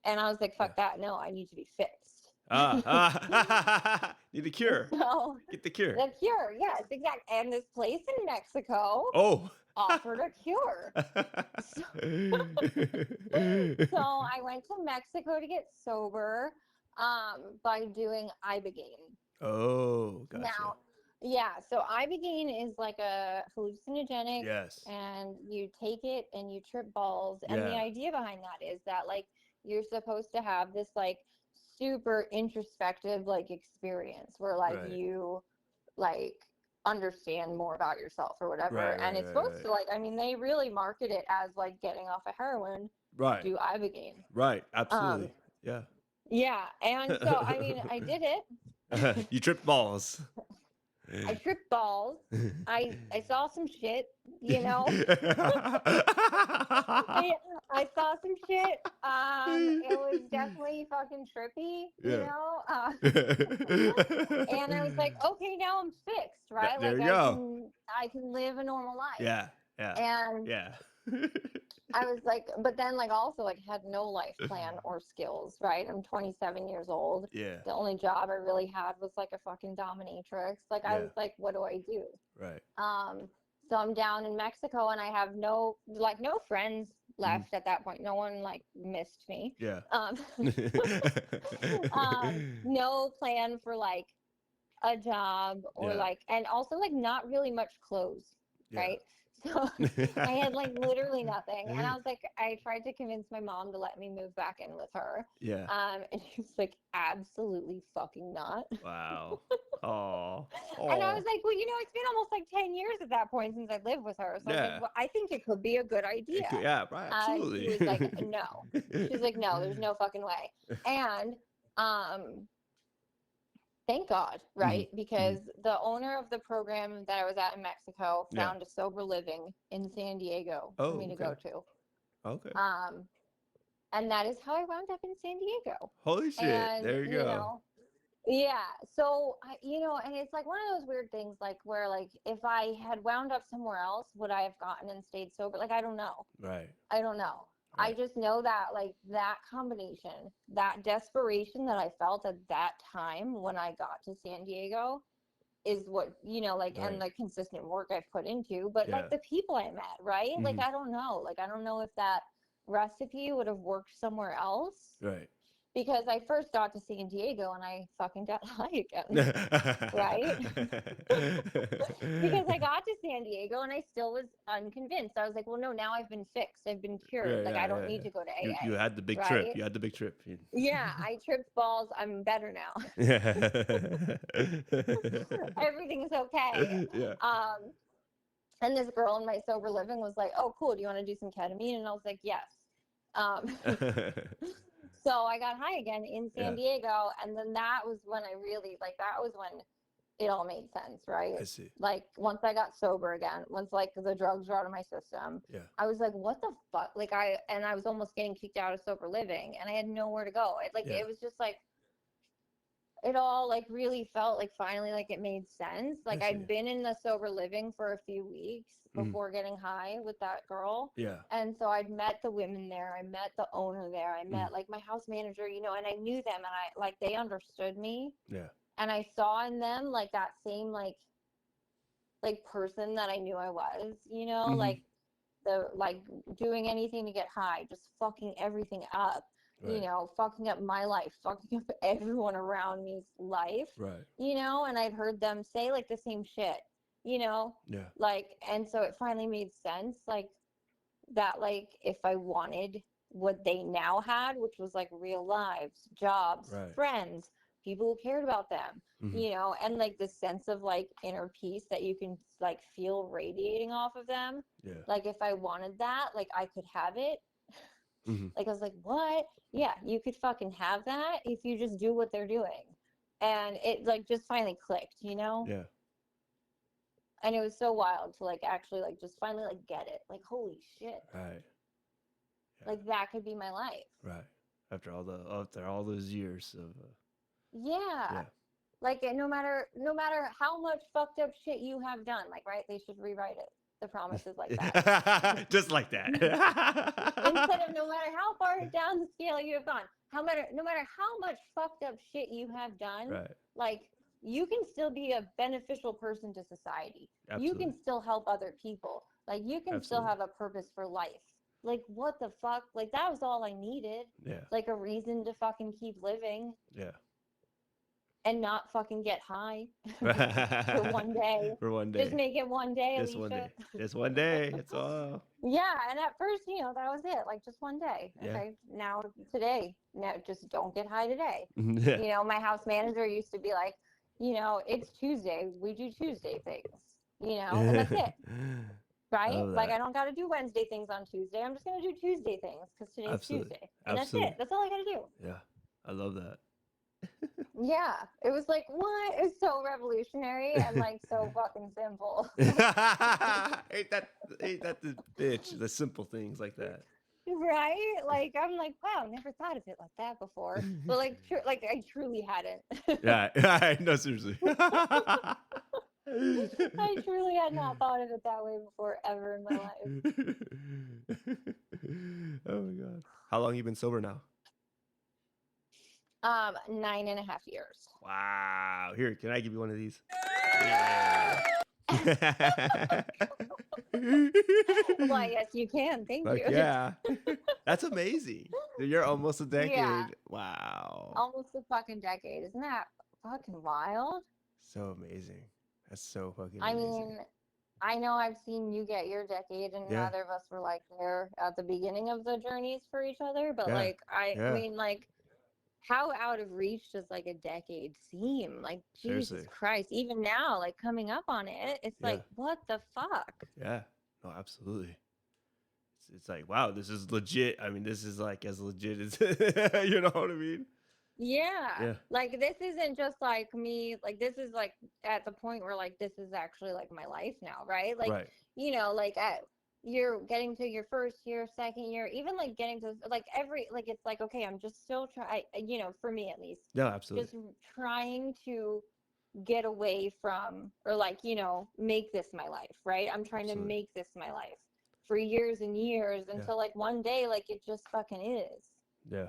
And I was like, Yeah. fuck that. No, I need to be fixed. Need a cure. So Get the cure. the cure, yes, exactly. And this place in Mexico Oh. offered a cure. So, so I went to Mexico to get sober by doing Ibogaine. Oh, gotcha. Now, yeah, so Ibogaine is like a hallucinogenic, Yes. and you take it and you trip balls. And the Yeah. idea behind that is that like you're supposed to have this like super introspective like experience where like Right. you like understand more about yourself or Right. whatever. And Right. it's Right. supposed Right. to like, I mean, they really market it as like getting off of heroin, Right. do Ibogaine. Right. Um, Absolutely. Yeah. yeah, and so I mean, I did it. You tripped balls. I tripped balls. I saw some shit, I I saw some shit. It was definitely fucking trippy, Yeah. and I was like, okay, now I'm fixed, right? There Like you go. I can live a normal life. Yeah. Yeah. And Yeah. I was like, but then like also like had no life plan or skills, right? I'm 27 years old. Yeah. The only job I really had was like a fucking dominatrix. Like I Yeah. was like, what do I do? Right. So I'm down in Mexico, and I have no friends Mhm. left at that point. No one like missed me. Yeah. Um, no plan for like a job or Yeah. like, and also like not really much clothes, Yeah. right? So I had like literally nothing, and I was like, I tried to convince my mom to let me move back in with her, Yeah. and she was like, absolutely fucking not. Wow. Oh. And I was Oh. like, well, it's been almost like 10 years at that point since I lived with her. So I was like, Yeah. well, I think it could be a good idea. Yeah. Right. And she Absolutely. was like, no. She's like, no, there's no fucking way. And thank God, Mhm. right? Because the owner of the program that I was at in Mexico Yeah. found a sober living in San Diego for me Oh. to Okay. go to. Okay. And that is how I wound up in San Diego. Holy shit. And, There you go. yeah. So, and it's like one of those weird things, like where, like, if I had wound up somewhere else, would I have gotten and stayed sober? Like, I don't know. Right. I don't know. I Right. just know that, like, that combination, that desperation that I felt at that time when I got to San Diego is what, like, and Right. the consistent work I've put into, but Yeah. like the people I met, right? Like, Mhm. I don't know. Like, I don't know if that recipe would have worked somewhere else. Right. because I first got to San Diego and I fucking got high again, right? Because I got to San Diego and I still was unconvinced. I was like, well, no, now I've been fixed. I've been cured. Like, I don't need to go to You AA, had the big trip. right? You had the big trip. Yeah, I tripped balls. I'm better now. Everything's okay. Yeah. And this girl in my sober living was like, oh, cool. Do you want to do some ketamine? And I was like, yes. Um, so I got high again in San Diego. And then that was when I really, like, that was when it all made sense, right? I see. Like, once I got sober again, once, like, the drugs were out of my system, I was like, what the fuck? Like, I was almost getting kicked out of sober living and I had nowhere to go. It was just like, it all like really felt like finally like it made sense. Like I'd been in the sober living for a few weeks before getting high with that girl. Yeah. And so I'd met the women there. I met the owner there. I met like my house manager, you know, and I knew them and I like they understood me. Yeah. And I saw in them like that same like person that I knew I was, you know, like the like doing anything to get high, just fucking everything up. You know, fucking up my life, fucking up everyone around me's life, you know, and I'd heard them say like the same shit, you know, like, and so it finally made sense, like, that, like, if I wanted what they now had, which was like real lives, jobs, friends, people who cared about them, you know, and like the sense of like inner peace that you can like feel radiating off of them. Like, if I wanted that, like, I could have it. Like, I was like, what? Yeah, you could fucking have that if you just do what they're doing. And it, like, just finally clicked, you know? Yeah. And it was so wild to, like, actually, like, just finally, like, get it. Like, holy shit. Right. Yeah. Like, that could be my life. Right. After all those years of. Yeah. Like, no matter how much fucked up shit you have done, like, right? They should rewrite it. The promise is like that. Just like that. Instead of no matter how far down the scale you have gone, no matter how much fucked up shit you have done, like, you can still be a beneficial person to society. Absolutely. You can still help other people. Like, you can still have a purpose for life. Like, what the fuck? Like, that was all I needed. Yeah. Like, a reason to fucking keep living. Yeah. And not fucking get high for one day. For one day. Just make it one day, Just Alicia. one day. Just one day. It's all. Yeah, and at first, you know, that was it. Like, just one day. Okay, now today. Now just don't get high today. You know, my house manager used to be like, you know, it's Tuesday. We do Tuesday things. You know, and that's it. Right? Like, I don't got to do Wednesday things on Tuesday. I'm just going to do Tuesday things because today's Tuesday. And that's it. That's all I got to do. Yeah, I love that. Yeah, it was like, what? It's so revolutionary and like so fucking simple. ain't that the bitch? The simple things like that, right? Like, I'm like, wow, never thought of it like that before. But like, I truly hadn't. Yeah, no, seriously. I truly had not thought of it that way before ever in my life. Oh my god! How long you been sober now? 9.5 years. Wow. Here, can I give you one of these? Yeah. Well, yes, you can. Thank you. Yeah. That's amazing. You're almost a decade. Yeah. Wow. Almost a fucking decade. Isn't that fucking wild? So amazing. That's so fucking amazing. I mean, I know I've seen you get your decade, and neither of us were like there at the beginning of the journeys for each other. But like, I mean, like, how out of reach does like a decade seem? Like, Seriously. Jesus Christ, even now, like coming up on it, it's like, what the fuck? Yeah, no, absolutely. It's like, wow, this is legit. I mean, this is like as legit as, you know what I mean? Yeah. Like, this isn't just like me, like, this is like at the point where like, this is actually like my life now, right? Like, you know, like you're getting to your first year, second year, even like getting to like like, it's like, okay, I'm just still trying, you know, for me at least. Yeah, absolutely. Just trying to get away from, or like, you know, make this my life, right? I'm trying to make this my life for years and years until like one day, like, it just fucking is. Yeah.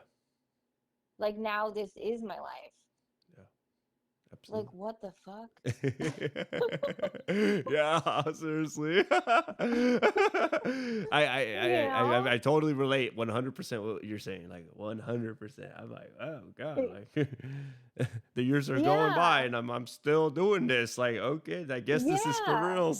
Like, now this is my life. Yeah, Like, absolutely. what the fuck? Yeah, seriously. You know? I totally relate 100% what you're saying. Like 100%. I'm like, oh god, like the years are going by Yeah. and I'm still doing this. Like, okay, I guess this is for Yeah. real.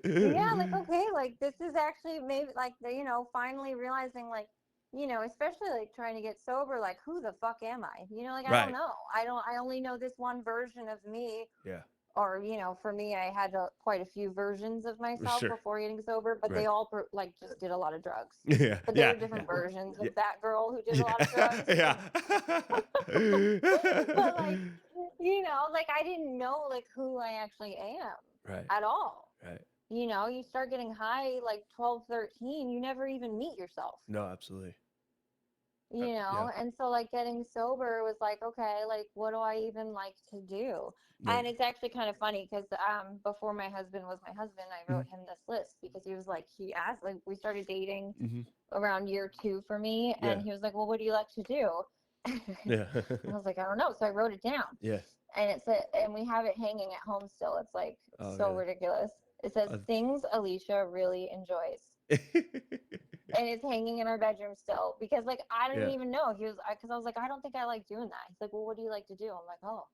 Yeah, like okay, like this is actually maybe like the, finally realizing like, especially like trying to get sober, like who the fuck am I? Like I don't Right. know. I only know this one version of me. Yeah. Or for me, I had quite a few versions of For myself sure. before getting sober, but they Right. all like just did a lot of drugs. Yeah. But they Yeah. were different Yeah. versions of Yeah. that girl who did a lot of Yeah. drugs. Yeah. But like, like I didn't know like who I actually am Right. at all. Right. You start getting high like 12, 13, you never even meet yourself. No, absolutely. Yeah. And so like getting sober was like, okay, like what do I even like to do? Yeah. And it's actually kind of funny because before my husband was my husband, I Mhm. wrote him this list because he asked, like, we started dating Mhm. around year 2 for me, and Yeah. he was like, well, what do you like to do? Yeah. And I was like, I don't know. So I wrote it down, Yeah. and and we have it hanging at home still. It's like Oh, so really? ridiculous. It says Uh, things Alicia really enjoys, and it's hanging in our bedroom still because like I didn't Yeah. even know. Because I was like, I don't think I like doing that. He's like, well, what do you like to do? I'm like, oh,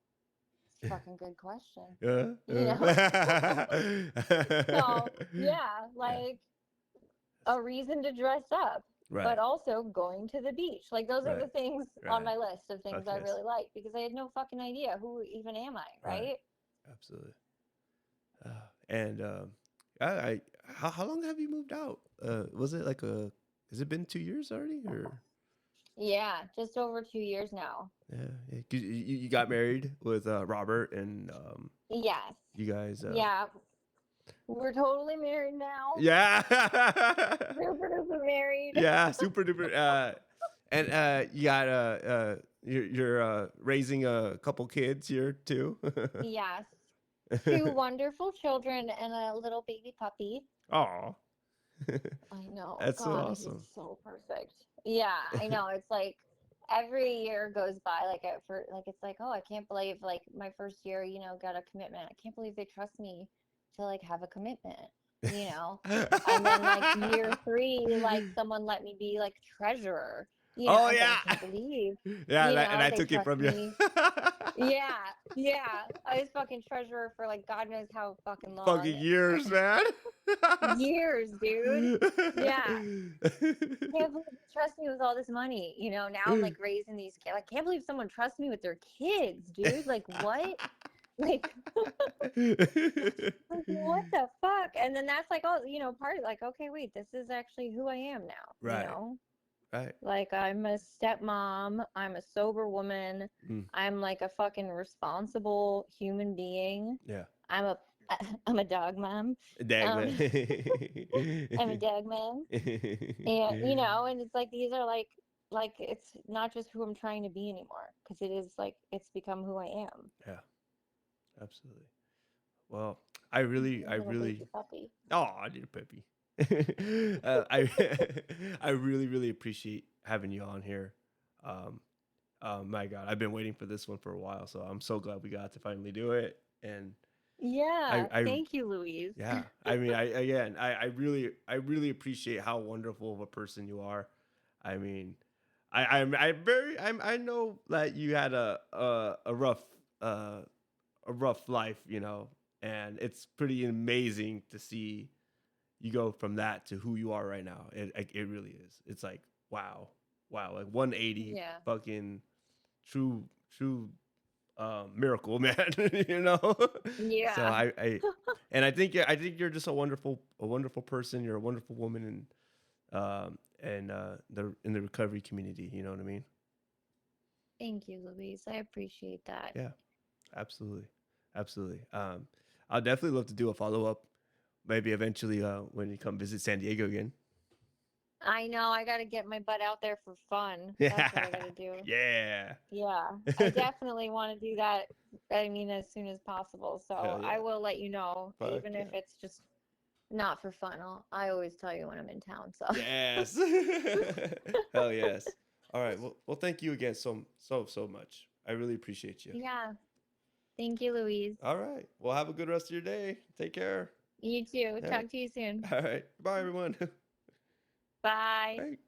it's a fucking good question. Yeah. you know so Yeah. yeah, like a reason to dress up, Right. but also going to the beach. Like those are Right. the things on Right. my list of Fuck things I yes. really like because I had no fucking idea who even am I, Right. right? Absolutely. And I how long have you moved out? Was it like a? Has it been 2 years already, or? Yeah, just over 2 years now. Yeah, yeah. 'Cause you got married with Robert, and Yes. you guys. Yeah, we're totally married now. Yeah. Super duper married. Yeah, super duper. And you got you're raising a couple kids here too. Yes. Two wonderful children and a little baby puppy. Oh, I know. that's so God, he's awesome. so perfect. Yeah, I know. It's like every year goes by, it's like, oh, I can't believe like my first year, got a commitment. I can't believe they trust me to like have a commitment, you know. And then like year 3, like someone let me be like treasurer. Oh I was like, yeah, I can't believe, yeah, and I they took it trust from you. me. Yeah, yeah. I was fucking treasurer for like God knows how fucking long. Fucking years, man. Years, dude. Yeah. Can't believe you trust me with all this money. Now I'm like raising these kids. I can't believe someone trusts me with their kids, dude. Like what? Like, like what the fuck? And then that's like, oh, part of like, okay, wait, this is actually who I am now, Right, right. Like I'm a stepmom, I'm a sober woman, Mm, I'm like a fucking responsible human being. yeah. I'm a I'm a dog mom. Dag Um, man. I'm a dog mom. And and it's like these are like it's not just who I'm trying to be anymore because it is like it's become who I am. Yeah, absolutely. Well, I really, I Little really, baby puppy. oh, I need a peppy. I, I really, really appreciate having you on here. Um, my God, I've been waiting for this one for a while, so I'm so glad we got to finally do it. And Yeah, I thank you, Louise. yeah, I mean, I really appreciate how wonderful of a person you are. I mean, I know that you had uh, a rough life, and it's pretty amazing to see you go from that to who you are right now. It really is. It's like wow, wow, like 180, Yeah. fucking true miracle, man. you know. So Yeah. and I think you're just a wonderful person. You're a wonderful woman, and the in the recovery community. You know what I mean? Thank you, Louise. I appreciate that. Yeah, absolutely, absolutely. I'll definitely love to do a follow up, maybe eventually when you come visit San Diego again. I know I got to get my butt out there for fun. That's what I got to do. Yeah. Yeah, I definitely want to do that. I mean, as soon as possible. So Hell I yeah. will let you know, Fuck even if yeah. it's just not for fun. I always tell you when I'm in town. So Yes. Hell yes. All right. Well, thank you again so much. I really appreciate you. yeah, Thank you, Louise. All right. Well, have a good rest of your day. Take care. You too. All right. Talk to you soon. All right. Bye, everyone. Bye. Bye.